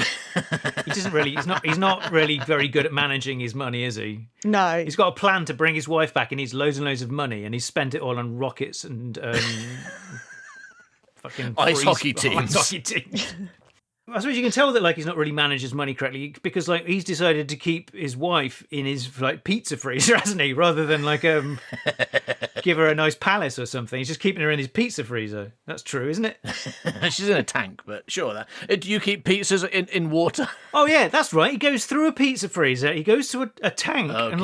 He doesn't really. He's not really very good at managing his money, is he? No. He's got a plan to bring his wife back, and he's loads and loads of money, and he's spent it all on rockets and fucking Ice hockey teams. Ice hockey teams. I suppose you can tell that like he's not really managed his money correctly because like he's decided to keep his wife in his like pizza freezer, hasn't he? Rather than like give her a nice palace or something. He's just keeping her in his pizza freezer. That's true, isn't it? She's in a tank, but sure. Do you keep pizzas in water? Oh yeah, that's right. He goes through a pizza freezer. He goes to a tank, and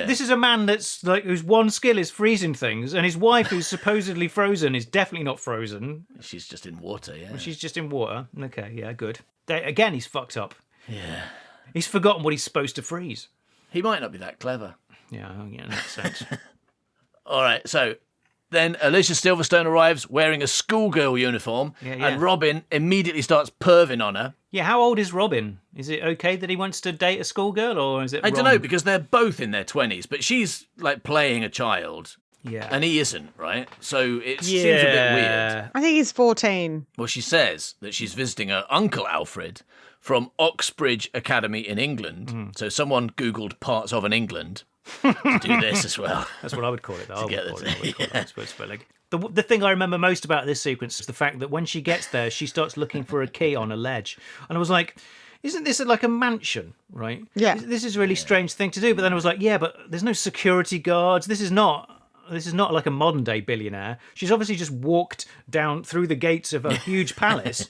this is a man that's like whose one skill is freezing things, and his wife, who's supposedly frozen, is definitely not frozen. She's just in water, yeah. She's just in water. Okay, yeah, good. Again, he's fucked up. Yeah. He's forgotten what he's supposed to freeze. He might not be that clever. Yeah, in that sense. All right, so then Alicia Silverstone arrives wearing a schoolgirl uniform, Yeah. and Robin immediately starts perving on her. Yeah, how old is Robin? Is it okay that he wants to date a schoolgirl, or is it I don't wrong? know, because they're both in their 20s, but she's like playing a child. Yeah. And he isn't, right? So it seems a bit weird. I think he's 14. Well, she says that she's visiting her uncle Alfred from Oxbridge Academy in England. So someone Googled parts of an England to do this as well. That's what I would call it, though. I would get call it. it Oxbridge. But like, the thing I remember most about this sequence is the fact that when she gets there, she starts looking for a key on a ledge. And I was like, isn't this like a mansion, right? Yeah. This is a really strange thing to do. But then I was like, yeah, but there's no security guards. This is not like a modern day billionaire. She's obviously just walked down through the gates of a huge palace,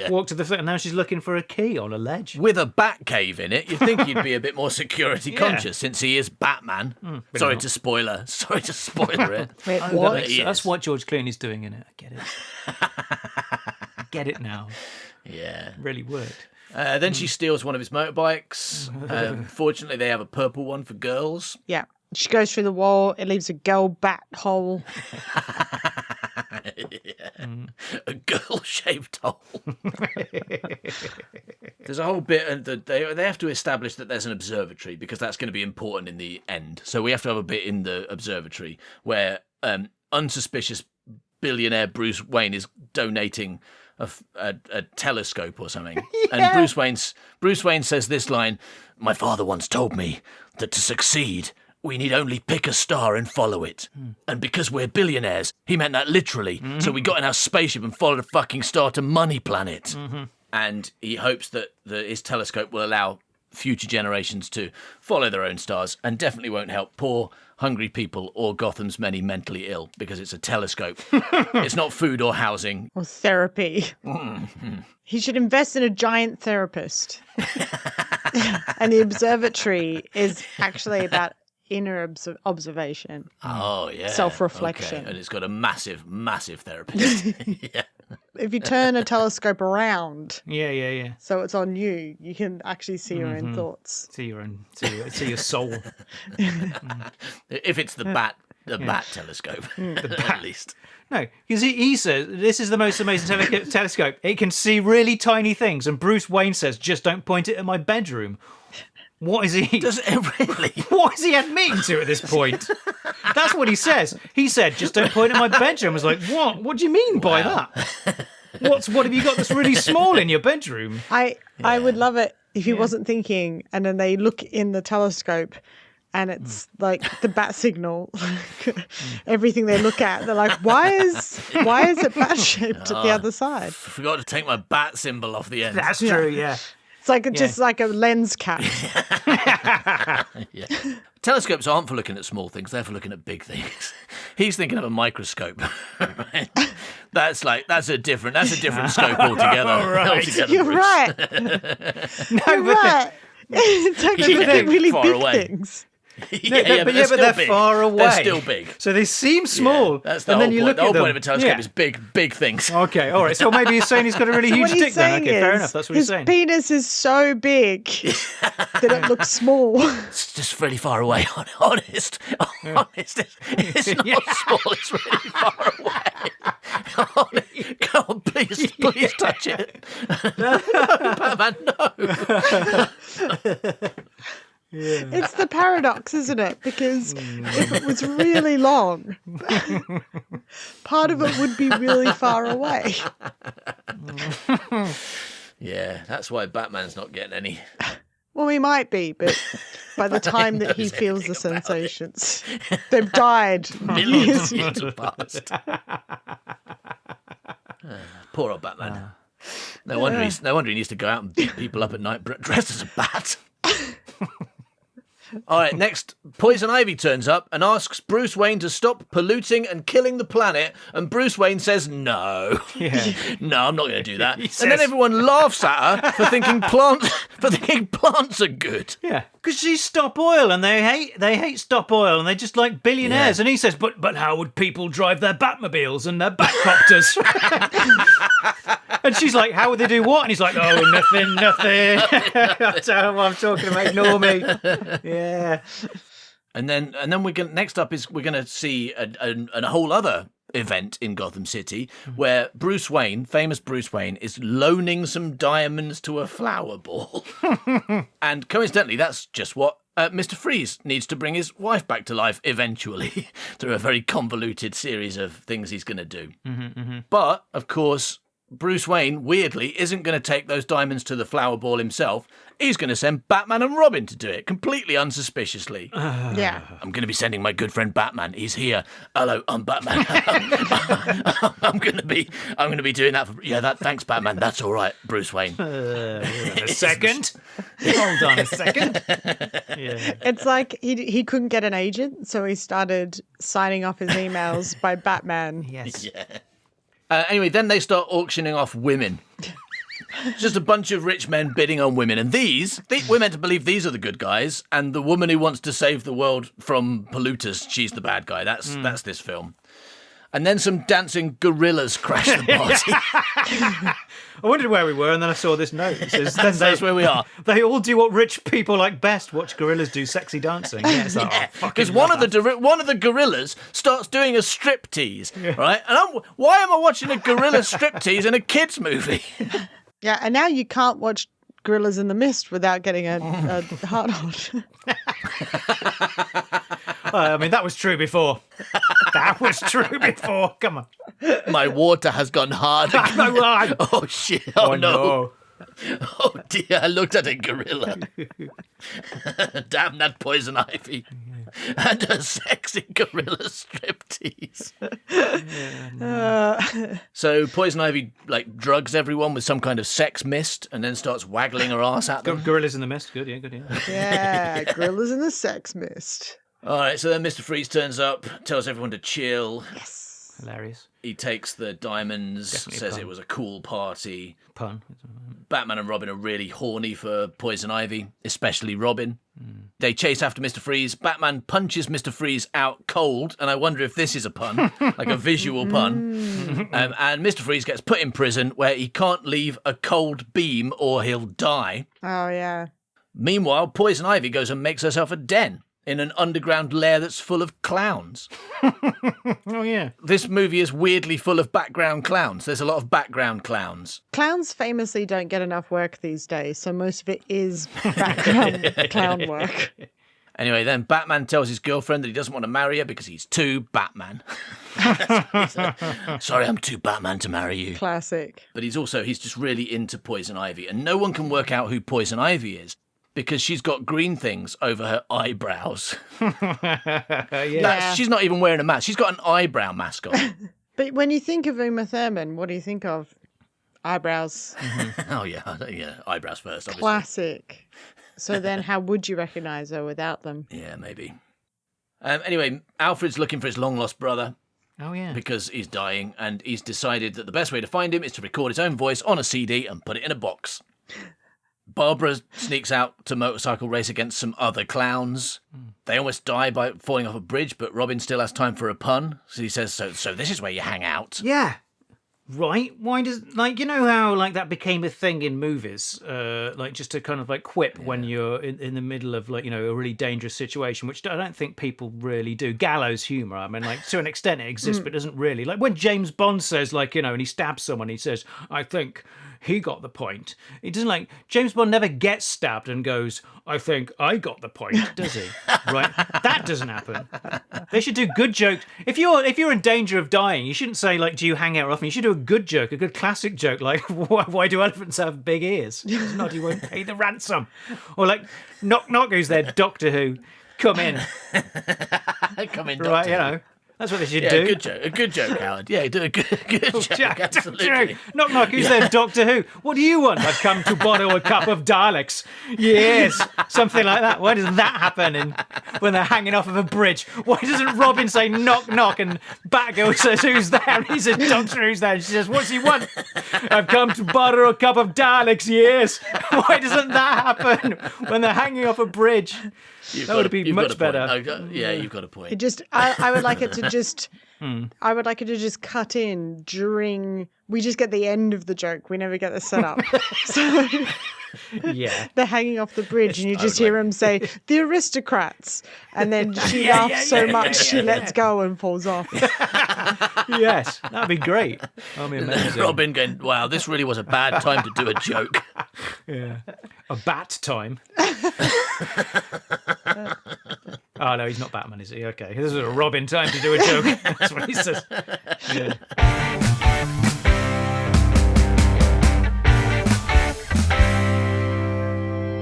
walked to the and now she's looking for a key on a ledge. With a bat cave in it, you'd think he'd be a bit more security conscious since he is Batman. Sorry to spoiler it. Wait, Oh, what? that's what George Clooney's doing in it. I get it. I get it now. Yeah. Really worked. Then she steals one of his motorbikes. Fortunately, they have a purple one for girls. Yeah. She goes through the wall. It leaves a girl bat hole. A girl-shaped hole. There's a whole bit, and they have to establish that there's an observatory because that's going to be important in the end. So we have to have a bit in the observatory where unsuspicious billionaire Bruce Wayne is donating a telescope or something. And Bruce Wayne says this line: "My father once told me that to succeed, we need only pick a star and follow it. And because we're billionaires, he meant that literally. So we got in our spaceship and followed a fucking star to Money Planet." And he hopes that his telescope will allow future generations to follow their own stars, and definitely won't help poor, hungry people or Gotham's many mentally ill, because it's a telescope. It's not food or housing. Or therapy. He should invest in a giant therapist. And the observatory is actually about inner observation. Oh, yeah. Self-reflection. Okay. And it's got a massive, massive therapist. Yeah. If you turn a telescope around, Yeah. so it's on you, you can actually see your own thoughts. See your soul. If it's the bat telescope, at least. No, because he says this is the most amazing telescope. It can see really tiny things, and Bruce Wayne says, "Just don't point it at my bedroom." What is he? Does it really? What is he admitting to at this point? That's what he says. He said, "Just don't point at my bedroom." I was like, "What? What do you mean by that? What have you got that's really small in your bedroom?" I would love it if he wasn't thinking, and then they look in the telescope, and it's like the bat signal. Everything they look at, they're like, "Why is it bat shaped at the other side?" Forgot to take my bat symbol off the end. That's true. Yeah. It's like just like a lens cap. Yeah. Telescopes aren't for looking at small things, they're for looking at big things. He's thinking of a microscope. Right? That's a different scope altogether. Right. You're Bruce. right. No, but Right. It's like they look at really far big away. things. but they're but they're big. far away. They're still big. So they seem small. Yeah, that's the and whole then you point. look The whole at them. point of a telescope Yeah. is big things. Okay, all right. So maybe he's saying he's got a really huge What he's dick then. saying Okay, fair is enough. That's what he's his saying. penis is so big that it looks small. It's just really far away. Honest. It's not small. It's really far away. Come on, please touch it. No, Batman, no. It's the paradox, isn't it? Because if it was really long, part of it would be really far away. Yeah, that's why Batman's not getting any. Well, he might be, but by the time that he knows feels the anything about it. sensations, they've died. Millions of years have passed. Poor old Batman. No wonder he needs to go out and beat people up at night dressed as a bat. All right, next, Poison Ivy turns up and asks Bruce Wayne to stop polluting and killing the planet, and Bruce Wayne says no. Yeah. No, I'm not going to do that. He And then says- everyone laughs at her for thinking plants are good. Yeah, because she's Stop Oil, and they hate Stop Oil, and they just like billionaires. Yeah. And he says, but how would people drive their Batmobiles and their Batcopters? And she's like, how would they do what? And he's like, oh, nothing. I don't know what I'm talking about. Ignore me. Yeah. And then we're gonna see a whole other event in Gotham City where famous Bruce Wayne, is loaning some diamonds to a flower ball. And coincidentally, that's just what Mr. Freeze needs to bring his wife back to life eventually through a very convoluted series of things he's going to do. But, of course, Bruce Wayne, weirdly, isn't going to take those diamonds to the flower ball himself. He's going to send Batman and Robin to do it, completely unsuspiciously. Yeah. I'm going to be sending my good friend Batman. He's here. Hello, I'm Batman. I'm going to be doing that for... Yeah, thanks, Batman. That's all right, Bruce Wayne. A second. Hold on a second. Yeah. It's like he couldn't get an agent, so he started signing off his emails by Batman. Yes. Yeah. Anyway, then they start auctioning off women. Just a bunch of rich men bidding on women. And we're meant to believe these are the good guys. And the woman who wants to save the world from polluters, she's the bad guy. That's this film. And then some dancing gorillas crash the party. I wondered where we were, and then I saw this note. It says, That's where we are. They all do what rich people like best: watch gorillas do sexy dancing. Yeah, it's like, because one of the gorillas starts doing a striptease, right? And why am I watching a gorilla striptease in a kids movie? Yeah, and now you can't watch Gorillas in the Mist without getting a heart on. I mean, that was true before. Come on. My water has gone hard again. No, Oh, shit. Oh, no. no. Oh, dear. I looked at a gorilla. Damn that poison ivy. And a sexy gorilla striptease. So Poison Ivy drugs everyone with some kind of sex mist and then starts waggling her ass at them. Gorillas in the Mist. Good, yeah. Yeah, Gorillas in the Sex Mist. All right, so then Mr. Freeze turns up, tells everyone to chill. Yes. Hilarious. He takes the diamonds, Definitely says pun. it was a cool party. Pun. Batman and Robin are really horny for Poison Ivy, especially Robin. They chase after Mr. Freeze. Batman punches Mr. Freeze out cold, and I wonder if this is a pun, like a visual pun. And Mr. Freeze gets put in prison where he can't leave a cold beam or he'll die. Oh, yeah. Meanwhile, Poison Ivy goes and makes herself a den in an underground lair that's full of clowns. Oh, yeah. This movie is weirdly full of background clowns. There's a lot of background clowns. Clowns famously don't get enough work these days, so most of it is background clown work. Anyway, then Batman tells his girlfriend that he doesn't want to marry her because he's too Batman. Sorry, I'm too Batman to marry you. Classic. But he's just really into Poison Ivy, and no one can work out who Poison Ivy is because she's got green things over her eyebrows. Yeah. She's not even wearing a mask. She's got an eyebrow mask on. But when you think of Uma Thurman, what do you think of? Eyebrows. Oh, yeah, eyebrows first, obviously. Classic. So then how would you recognise her without them? Yeah, maybe. Anyway, Alfred's looking for his long-lost brother. Oh, yeah. Because he's dying, and he's decided that the best way to find him is to record his own voice on a CD and put it in a box. Barbara sneaks out to motorcycle race against some other clowns. They almost die by falling off a bridge, but Robin still has time for a pun. So he says, so this is where you hang out. Yeah. Right? Why does, you know how, that became a thing in movies? Just to kind of, quip when you're in the middle of, a really dangerous situation, which I don't think people really do. Gallows humour, I mean, to an extent it exists, but it doesn't really. When James Bond says, and he stabs someone, he says, I think he got the point. He doesn't, James Bond never gets stabbed and goes, I think I got the point, does he? Right? That doesn't happen. They should do good jokes. If you're in danger of dying, you shouldn't say, do you hang out often? You should do a good joke, a good classic joke, why do elephants have big ears? It's not, you won't pay the ransom. Or knock knock, who's there? Doctor Who. Come in. Come in, Right, Doctor. That's what they should do. A good joke, Howard. Yeah, do a good joke, absolutely. Knock knock, who's there? Doctor Who. What do you want? I've come to borrow a cup of Daleks. Yes, something like that. Why does that happen when they're hanging off of a bridge? Why doesn't Robin say knock knock and Batgirl says who's there? And he says Doctor Who's there. And she says, what's he want? I've come to borrow a cup of Daleks. Yes. Why doesn't that happen when they're hanging off a bridge? That would be much better. You've got a point. It just, I would like it to just, I would like it to just cut in during. We just get the end of the joke. We never get the setup. So Yeah. they're hanging off the bridge, and you just hear him say the aristocrats, and then she laughs so much she lets go and falls off. Yes, that'd be great. I mean, amazing. Robin going, wow, this really was a bad time to do a joke. Yeah. A bat time. Oh, no, he's not Batman, is he? Okay. This is a Robin time to do a joke. That's what he says. Yeah.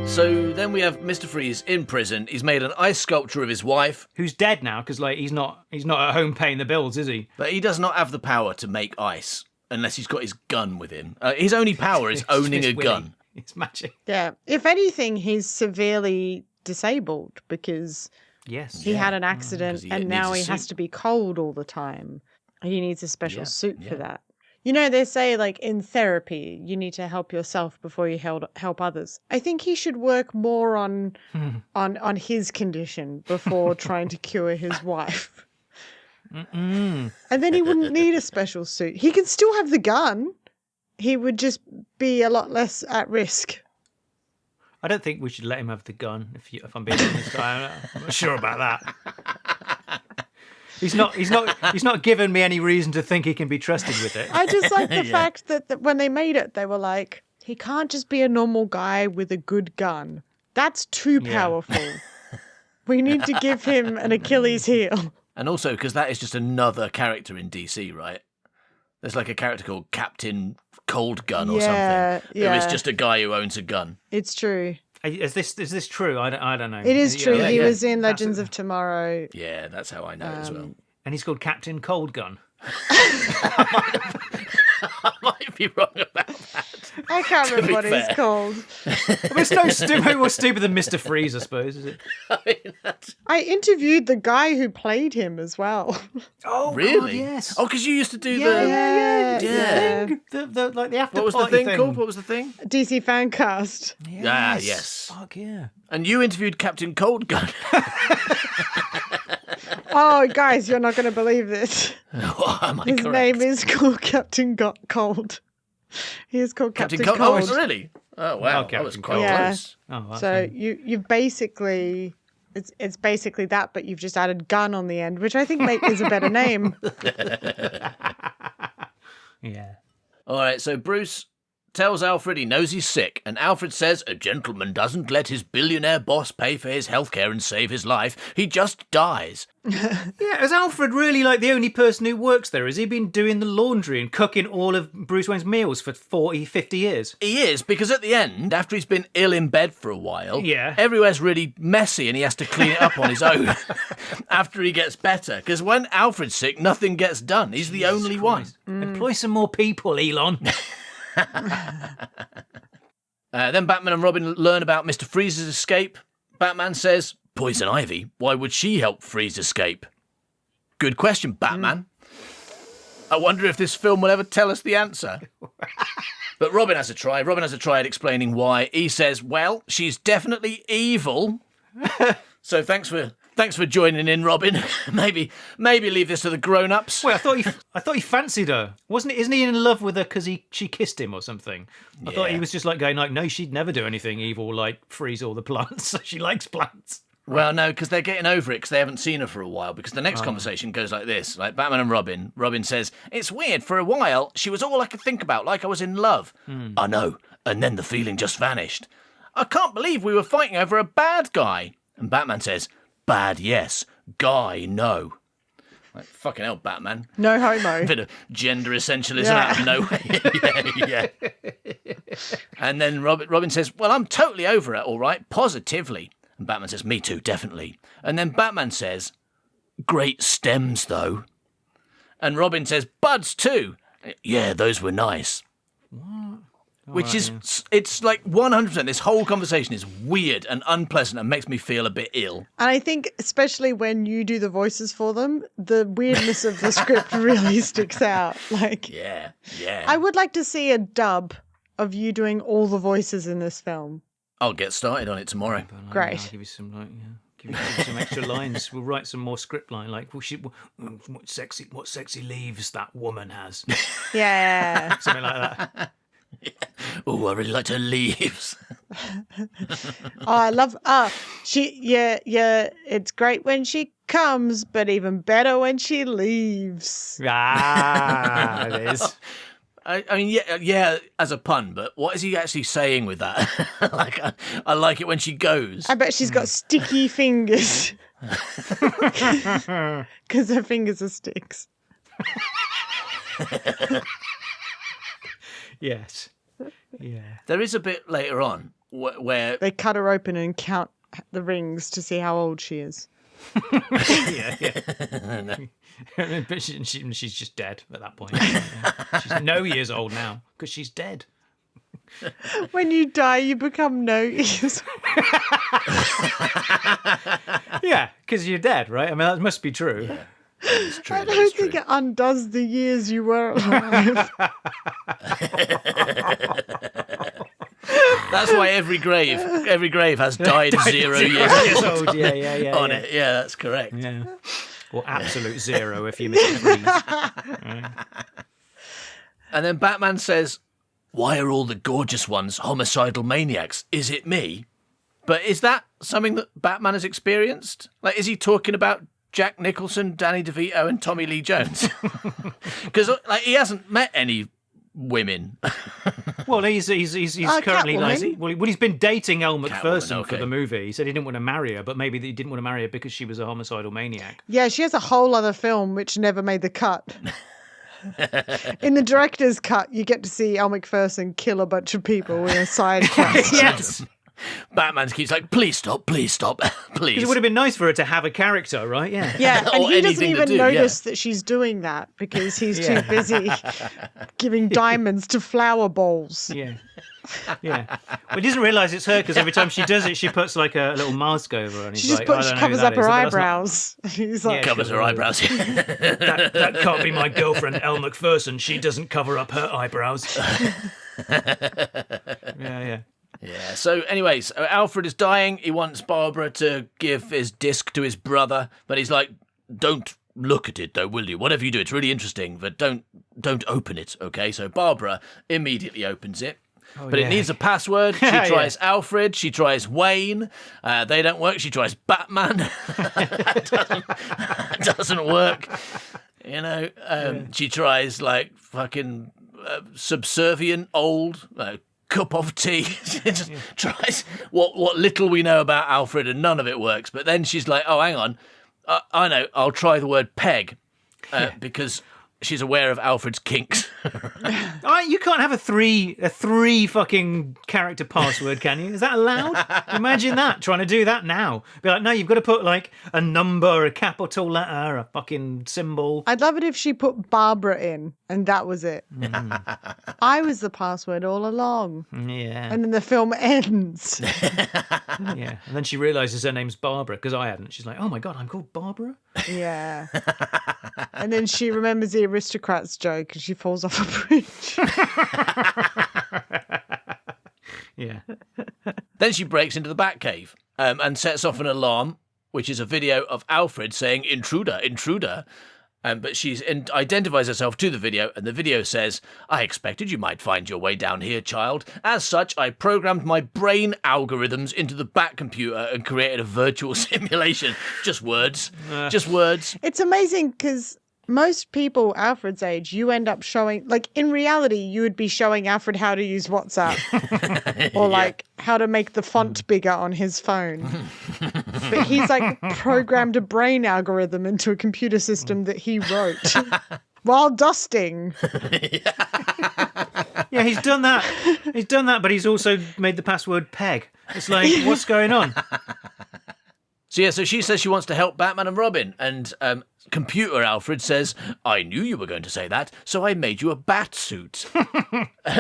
So then we have Mr. Freeze in prison. He's made an ice sculpture of his wife, Who's dead now, because like he's not at home paying the bills, is he? but he does not have the power to make ice unless he's got his gun with him. His only power is owning a gun. It's magic. Yeah. If anything, he's severely disabled because Yes. he had an accident 'Cause he and needs now a he has suit. to be cold all the time. He needs a special Yeah, suit for yeah. that. You know, they say like in therapy, you need to help yourself before you help others. I think he should work more on his condition before trying to cure his wife. And then he wouldn't need a special suit. He can still have the gun. He would just be a lot less at risk. I don't think we should let him have the gun. If I'm being honest, I'm not sure about that. He's not given me any reason to think he can be trusted with it. I just like the fact that when they made it, they were like, he can't just be a normal guy with a good gun. That's too powerful. We need to give him an Achilles heel. And also because that is just another character in DC, right? There's like a character called Captain Cold Gun or something. Yeah. Who is just a guy who owns a gun. It's true. Is this true? I don't know. It is true. yeah, He yeah. was in Legends of Tomorrow. Yeah, that's how I know it as well. And he's called Captain Cold Gun. I might be wrong about that. I can't remember be what fair. he's called. Well, it's no more stupid than Mr. Freeze, I suppose, is it? I mean, that's... I interviewed the guy who played him as well. Oh, Really? God, yes. Oh, because you used to do Yeah. The like the after What was the party thing called? What was the thing? DC Fancast. Yes. Fuck yeah. And you interviewed Captain Cold Gun. Oh, guys, you're not going to believe this. Am I His correct? name is called Captain Cold. He is called Captain Cold. Cold. Oh, it's really? Oh, wow. Oh, That was Captain quite Cold. Yeah. close. Oh, that's So you've basically it's basically that, but you've just added gun on the end, which I think is a better name. yeah. All right, so Bruce tells Alfred he knows he's sick, and Alfred says a gentleman doesn't let his billionaire boss pay for his healthcare and save his life. He just dies. Yeah, is Alfred really like the only person who works there? Has he been doing the laundry and cooking all of Bruce Wayne's meals for 40, 50 years? He is, because at the end, after he's been ill in bed for a while, Yeah. everywhere's really messy and he has to clean it up on his own after he gets better. Because when Alfred's sick, nothing gets done. He's the only one. Employ some more people, Elon. Then Batman and Robin learn about Mr. Freeze's escape. Batman says, Poison Ivy, why would she help Freeze escape? Good question, Batman. I wonder if this film will ever tell us the answer. But Robin has a try. Robin has a try at explaining why. He says, well, she's definitely evil. So thanks for joining in, Robin. maybe leave this to the grown-ups. Wait, I thought he fancied her. Isn't he in love with her because she kissed him or something? I thought he was just like going like, no, she'd never do anything evil like freeze all the plants. So she likes plants. Well, no, because they're getting over it because they haven't seen her for a while. Because the next conversation goes like this, like Batman and Robin. Robin says, it's weird, for a while, she was all I could think about, like I was in love. I know, and then the feeling just vanished. I can't believe we were fighting over a bad guy. And Batman says, bad, yes. Guy, no. Like, fucking hell, Batman. No homo. Bit of gender essentialism out of nowhere. yeah. And then Robin says, well, I'm totally over it, all right, positively. And Batman says, me too, definitely. And then Batman says, great stems, though. And Robin says, buds, too. Yeah, those were nice. What? Which is, it's like 100%, this whole conversation is weird and unpleasant and makes me feel a bit ill. And I think, especially when you do the voices for them, the weirdness of the script really sticks out. Like, Yeah. I would like to see a dub of you doing all the voices in this film. I'll get started on it tomorrow. Great. I'll give you some give you some extra lines. We'll write some more script line like, what sexy leaves that woman has. Yeah. Something like that. Oh, I really like her leaves. I love it's great when she comes, but even better when she leaves. Ah, it is. I mean, yeah, as a pun, but what is he actually saying with that? Like, I like it when she goes. I bet she's got sticky fingers. Because her fingers are sticks. Yes. Yeah. There is a bit later on where They cut her open and count the rings to see how old she is. Yeah. But she's just dead at that point. Yeah. She's no years old now because she's dead. When you die, you become no years. Yeah, because you're dead, right? I mean, that must be true. Yeah. It's true, I don't think it undoes the years you were alive. That's why every grave has died 0 years old. Yeah. on it. Yeah, that's correct. Yeah. Or absolute 0 if you miss a freeze. Right. And then Batman says, "Why are all the gorgeous ones homicidal maniacs? Is it me?" But is that something that Batman has experienced? Like, is he talking about Jack Nicholson, Danny DeVito, and Tommy Lee Jones? Because like he hasn't met any women. Well, he's currently Catwoman. well, he's been dating Elle Macpherson Catwoman, okay. for the movie. He said he didn't want to marry her, but maybe he didn't want to marry her because she was a homicidal maniac. Yeah, she has a whole other film which never made the cut. In the director's cut, you get to see Elle Macpherson kill a bunch of people in a side quest. Yes. Batman keeps like, please stop, please." Because it would have been nice for her to have a character, right? Yeah. Yeah, and Or he doesn't anything to even do, notice that she's doing that because he's too busy giving diamonds to flower balls. Yeah. Yeah. But he doesn't realise it's her because every time she does it, she puts like a little mask over her. And he's She just like, I don't know who covers that up her is, but that's not- eyebrows. He's like, Yeah, Covers her eyebrows. That can't be my girlfriend, Elle Macpherson. She doesn't cover up her eyebrows. Yeah. Yeah, so anyways, Alfred is dying. He wants Barbara to give his disc to his brother, but he's like, "Don't look at it though, will you? Whatever you do, it's really interesting, but don't open it, okay?" So Barbara immediately opens it. But yeah. it needs a password. She tries Alfred. She tries Wayne. They don't work. She tries Batman. doesn't work. You know, she tries like fucking subservient old cup of tea. She just tries what little we know about Alfred, and none of it works. But then she's like, "Oh, hang on, I know. I'll try the word peg," because she's aware of Alfred's kinks. You can't have a three fucking character password, can you? Is that allowed? Imagine that, trying to do that now. Be like, no, you've got to put like a number, a capital letter, a fucking symbol. I'd love it if she put Barbara in and that was it. I was the password all along. Yeah. And then the film ends. Yeah. And then she realises her name's Barbara, because I hadn't. She's like, oh my God, I'm called Barbara? Yeah. And then she remembers the aristocrats joke and she falls off a bridge. Yeah. Then she breaks into the Batcave and sets off an alarm, which is a video of Alfred saying, "Intruder, intruder." But she identifies herself to the video, and the video says, "I expected you might find your way down here, child. As such, I programmed my brain algorithms into the Bat computer and created a virtual simulation." Just words. Just words. It's amazing because most people Alfred's age, you end up showing, like in reality, you would be showing Alfred how to use WhatsApp or like how to make the font bigger on his phone. But he's like programmed a brain algorithm into a computer system that he wrote while dusting. Yeah, he's done that. He's done that, but he's also made the password peg. It's like, what's going on? So she says she wants to help Batman and Robin, and computer Alfred says, "I knew you were going to say that, so I made you a bat suit."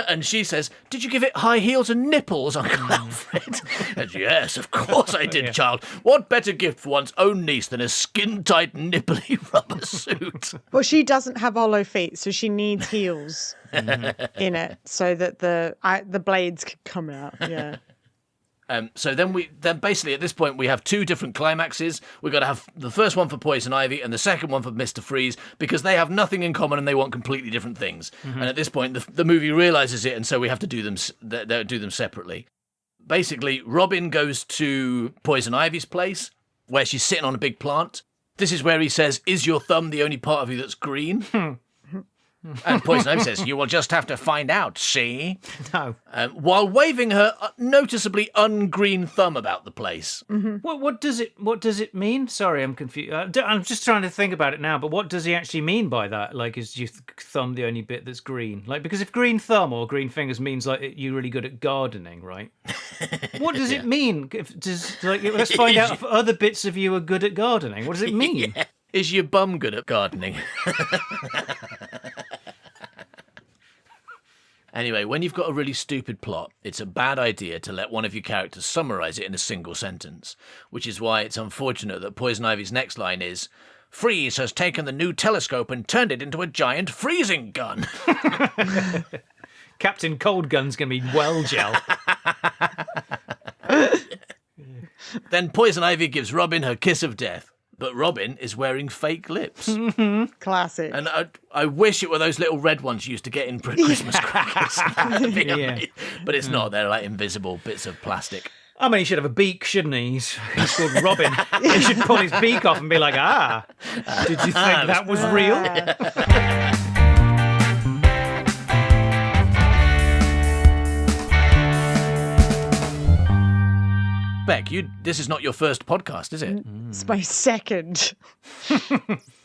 And she says, "Did you give it high heels and nipples, Uncle Alfred?" And yes, of course I did, child. What better gift for one's own niece than a skin-tight, nipply rubber suit? Well, she doesn't have hollow feet, so she needs heels in it so that the blades can come out. Yeah. So then basically at this point we have two different climaxes. We've got to have the first one for Poison Ivy and the second one for Mr. Freeze, because they have nothing in common and they want completely different things. And at this point the movie realizes it, and so we have to do them separately. Basically, Robin goes to Poison Ivy's place where she's sitting on a big plant. This is where he says, "Is your thumb the only part of you that's green?" And Poison Ivy says, "You will just have to find out, see?" No. While waving her noticeably ungreen thumb about the place. What does it mean? Sorry, I'm confused. I'm just trying to think about it now. But what does he actually mean by that? Like, is your thumb the only bit that's green? Like, because if green thumb or green fingers means like you're really good at gardening, right? What does it mean? Let's find out if other bits of you are good at gardening. What does it mean? Yeah. Is your bum good at gardening? Anyway, when you've got a really stupid plot, it's a bad idea to let one of your characters summarise it in a single sentence, which is why it's unfortunate that Poison Ivy's next line is, "Freeze has taken the new telescope and turned it into a giant freezing gun." Captain Cold Gun's going to be well gel. Then Poison Ivy gives Robin her kiss of death, but Robin is wearing fake lips. Classic. And I wish it were those little red ones you used to get in Christmas crackers. That'd be amazing. But it's not. They're like invisible bits of plastic. I mean, he should have a beak, shouldn't he? He's called Robin. He should pull his beak off and be like, did you think that was real? Bec, this is not your first podcast, is it? It's my second.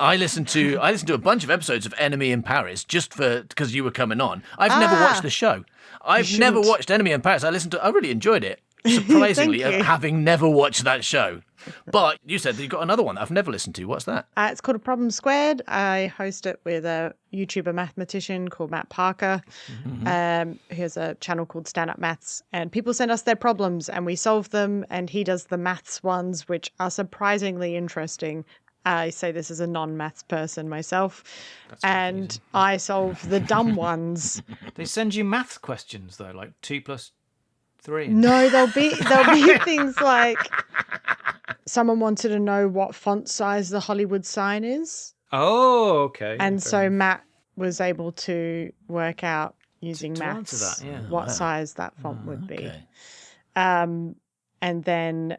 I listened to a bunch of episodes of Enemy in Paris just because you were coming on. I've never watched the show. I've never watched Enemy in Paris. I really enjoyed it. Surprisingly, having never watched that show. But you said that you got another one that I've never listened to. What's that? It's called A Problem Squared. I host it with a YouTuber mathematician called Matt Parker. He has a channel called Stand Up Maths, and people send us their problems and we solve them, and he does the maths ones, which are surprisingly interesting. I say this as a non-maths person myself. And I solve the dumb ones. They send you maths questions, though, like 2 + 3. No, there'll be things like someone wanted to know what font size the Hollywood sign is. Oh, okay. And so Matt was able to work out using maths what size that font would be. Okay. And then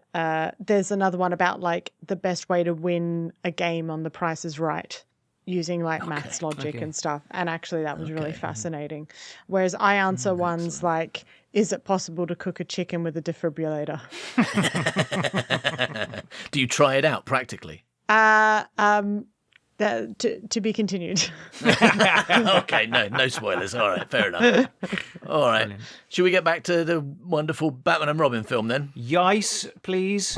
there's another one about like the best way to win a game on The Price is Right, using like maths logic and stuff. And actually that was really fascinating. Whereas I answer ones like, is it possible to cook a chicken with a defibrillator? Do you try it out practically? To be continued. Okay, no spoilers. All right, fair enough. All right. Brilliant. Should we get back to the wonderful Batman and Robin film then? Yice, please.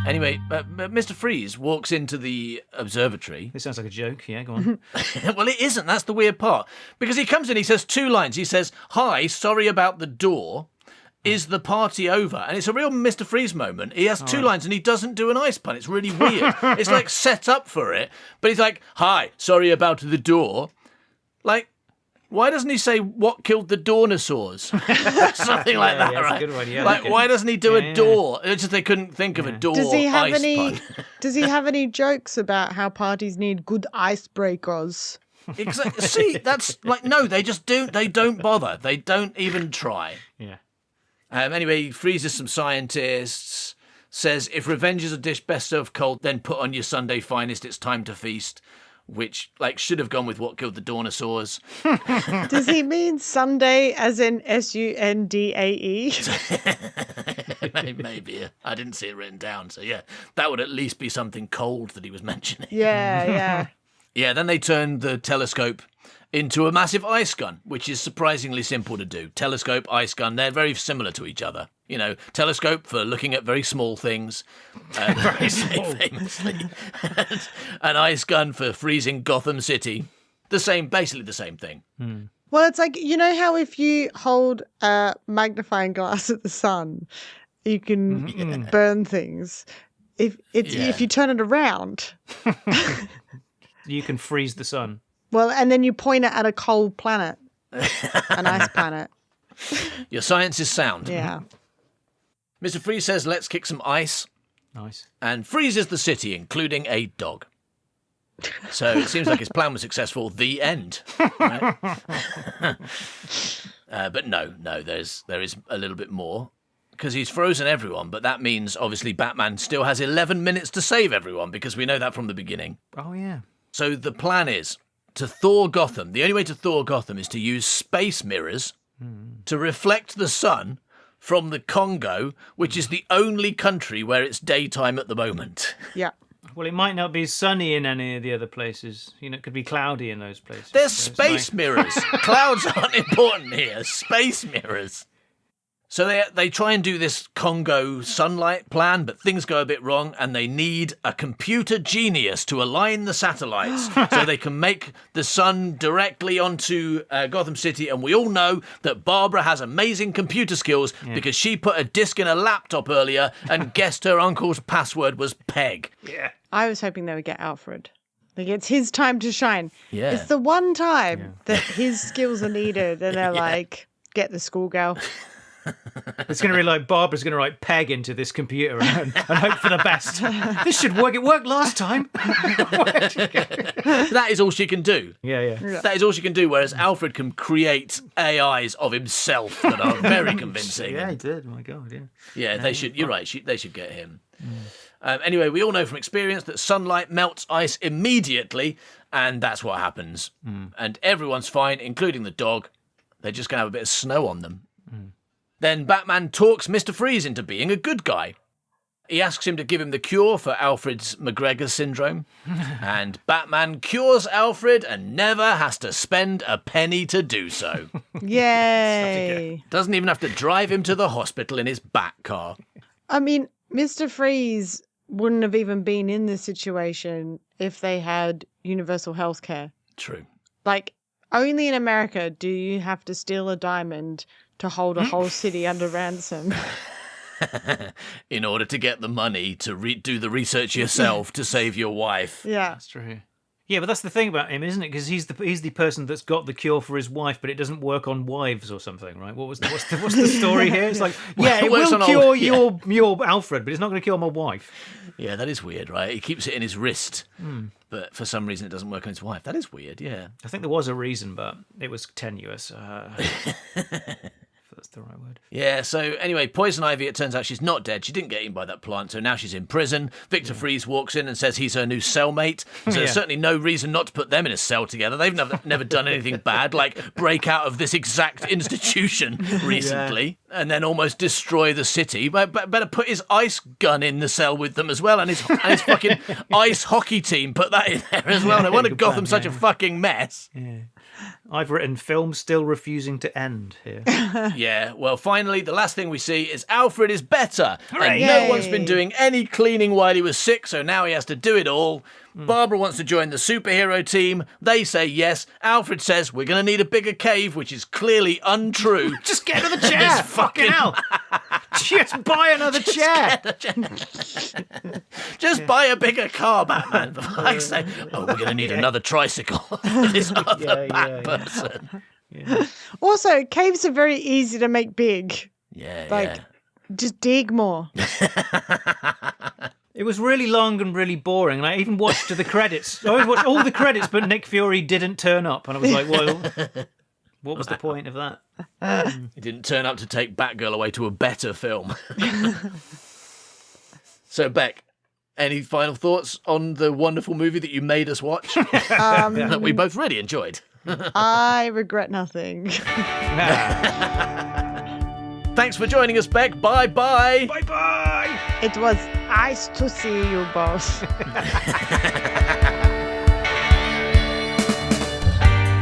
Anyway, Mr. Freeze walks into the observatory. This sounds like a joke. Yeah, go on. Well, it isn't. That's the weird part. Because he comes in, he says 2 lines. He says, "Hi, sorry about the door. Is the party over?" And it's a real Mr. Freeze moment. He has 2 lines and he doesn't do an ice pun. It's really weird. It's like set up for it. But he's like, "Hi, sorry about the door." Like, why doesn't he say what killed the dinosaurs? Something like that, right? Good one. Yeah, like, why doesn't he do a door? It's just they couldn't think of a door. Does he have ice pun. Does he have any jokes about how parties need good icebreakers? Exactly. See, that's like, no, they just don't. They don't bother. They don't even try. Yeah. Anyway, he freezes some scientists. Says, if revenge is a dish best served cold, then put on your Sunday finest. It's time to feast. Which, like, should have gone with what killed the dinosaurs. Does he mean Sunday as in Sundae? Maybe. I didn't see it written down. So, yeah, that would at least be something cold that he was mentioning. Yeah. Yeah, then they turned the telescope into a massive ice gun, which is surprisingly simple to do. Telescope, ice gun, they're very similar to each other. You know, telescope for looking at very small things, very small, famously. An ice gun for freezing Gotham City. Basically the same thing. Well, it's like, you know how if you hold a magnifying glass at the sun, you can burn things. If you turn it around, you can freeze the sun. Well, and then you point it at a cold planet, an ice planet. Your science is sound. Yeah. Mr. Freeze says, let's kick some ice. Nice. And freezes the city, including a dog. So it seems like his plan was successful. The end. Right? But no, there is a little bit more. because he's frozen everyone, but that means obviously Batman still has 11 minutes to save everyone, because we know that from the beginning. Oh, yeah. So the plan is to thaw Gotham. The only way to thaw Gotham is to use space mirrors to reflect the sun from the Congo, which is the only country where it's daytime at the moment. Yeah. Well, it might not be sunny in any of the other places. It could be cloudy in those places. There's space mirrors. Clouds aren't important here. Space mirrors. So they try and do this Congo sunlight plan, but things go a bit wrong, and they need a computer genius to align the satellites so they can make the sun directly onto Gotham City. And we all know that Barbara has amazing computer skills because she put a disk in a laptop earlier and guessed her uncle's password was Peg. Yeah. I was hoping they would get Alfred. Like, it's his time to shine. Yeah. It's the one time that his skills are needed, and they're like, get the schoolgirl. It's going to be like Barbara's going to write Peg into this computer and hope for the best. This should work. It worked last time. That is all she can do. Yeah. That is all she can do, whereas Alfred can create AIs of himself that are very convincing. Yeah, he did. Oh, my God, yeah. Yeah, they should. You're right. They should get him. Anyway, we all know from experience that sunlight melts ice immediately, and that's what happens. And everyone's fine, including the dog. They're just going to have a bit of snow on them. Then Batman talks Mr. Freeze into being a good guy. He asks him to give him the cure for Alfred's McGregor syndrome. And Batman cures Alfred and never has to spend a penny to do so. Yay. Doesn't even have to drive him to the hospital in his Bat car. I mean, Mr. Freeze wouldn't have even been in this situation if they had universal health care. True. Like, only in America do you have to steal a diamond to hold a whole city under ransom. In order to get the money to do the research yourself to save your wife. Yeah. That's true. Yeah, but that's the thing about him, isn't it? Because he's the person that's got the cure for his wife, but it doesn't work on wives or something, right? What's the story here? It's like, it will cure your Alfred, but it's not going to cure my wife. Yeah, that is weird, right? He keeps it in his wrist, but for some reason it doesn't work on his wife. That is weird, yeah. I think there was a reason, but it was tenuous. If that's the right word. Yeah, so anyway, Poison Ivy, it turns out she's not dead. She didn't get eaten by that plant, so now she's in prison. Victor Freeze walks in and says he's her new cellmate. So there's certainly no reason not to put them in a cell together. They've never done anything bad, like break out of this exact institution recently and then almost destroy the city. But better put his ice gun in the cell with them as well, and his fucking ice hockey team, put that in there as well. No wonder Gotham's such a fucking mess. Yeah. I've written film still refusing to end here. Yeah, well, finally, the last thing we see is Alfred is better. Hooray. And no one's been doing any cleaning while he was sick, so now he has to do it all. Barbara wants to join the superhero team. They say yes. Alfred says, we're going to need a bigger cave, which is clearly untrue. Just get another chair. Fucking hell. Just buy another chair. Just buy a bigger car, Batman. For fuck's sake. Oh, we're going to need another tricycle for this other Bat person. Yeah. Also, caves are very easy to make big. Yeah, Just dig more. It was really long and really boring, and I even watched the credits. I watched all the credits, but Nick Fury didn't turn up, and I was like, well, what was the point of that? He didn't turn up to take Batgirl away to a better film. So, Bec, any final thoughts on the wonderful movie that you made us watch? That we both really enjoyed. I regret nothing. Thanks for joining us, Bec. Bye-bye. Bye-bye. It was nice to see you both.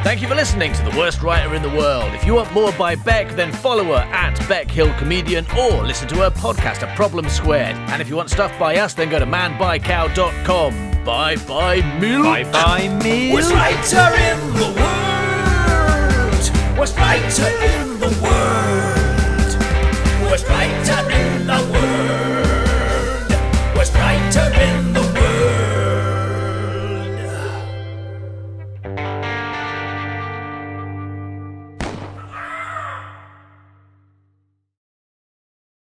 Thank you for listening to The Worst Writer in the World. If you want more by Bec, then follow her at Bec Hill Comedian or listen to her podcast, A Problem Squared. And if you want stuff by us, then go to manbuycow.com. Bye-bye, milk. Bye-bye, milk. Worst writer in the world. Worst writer in the world.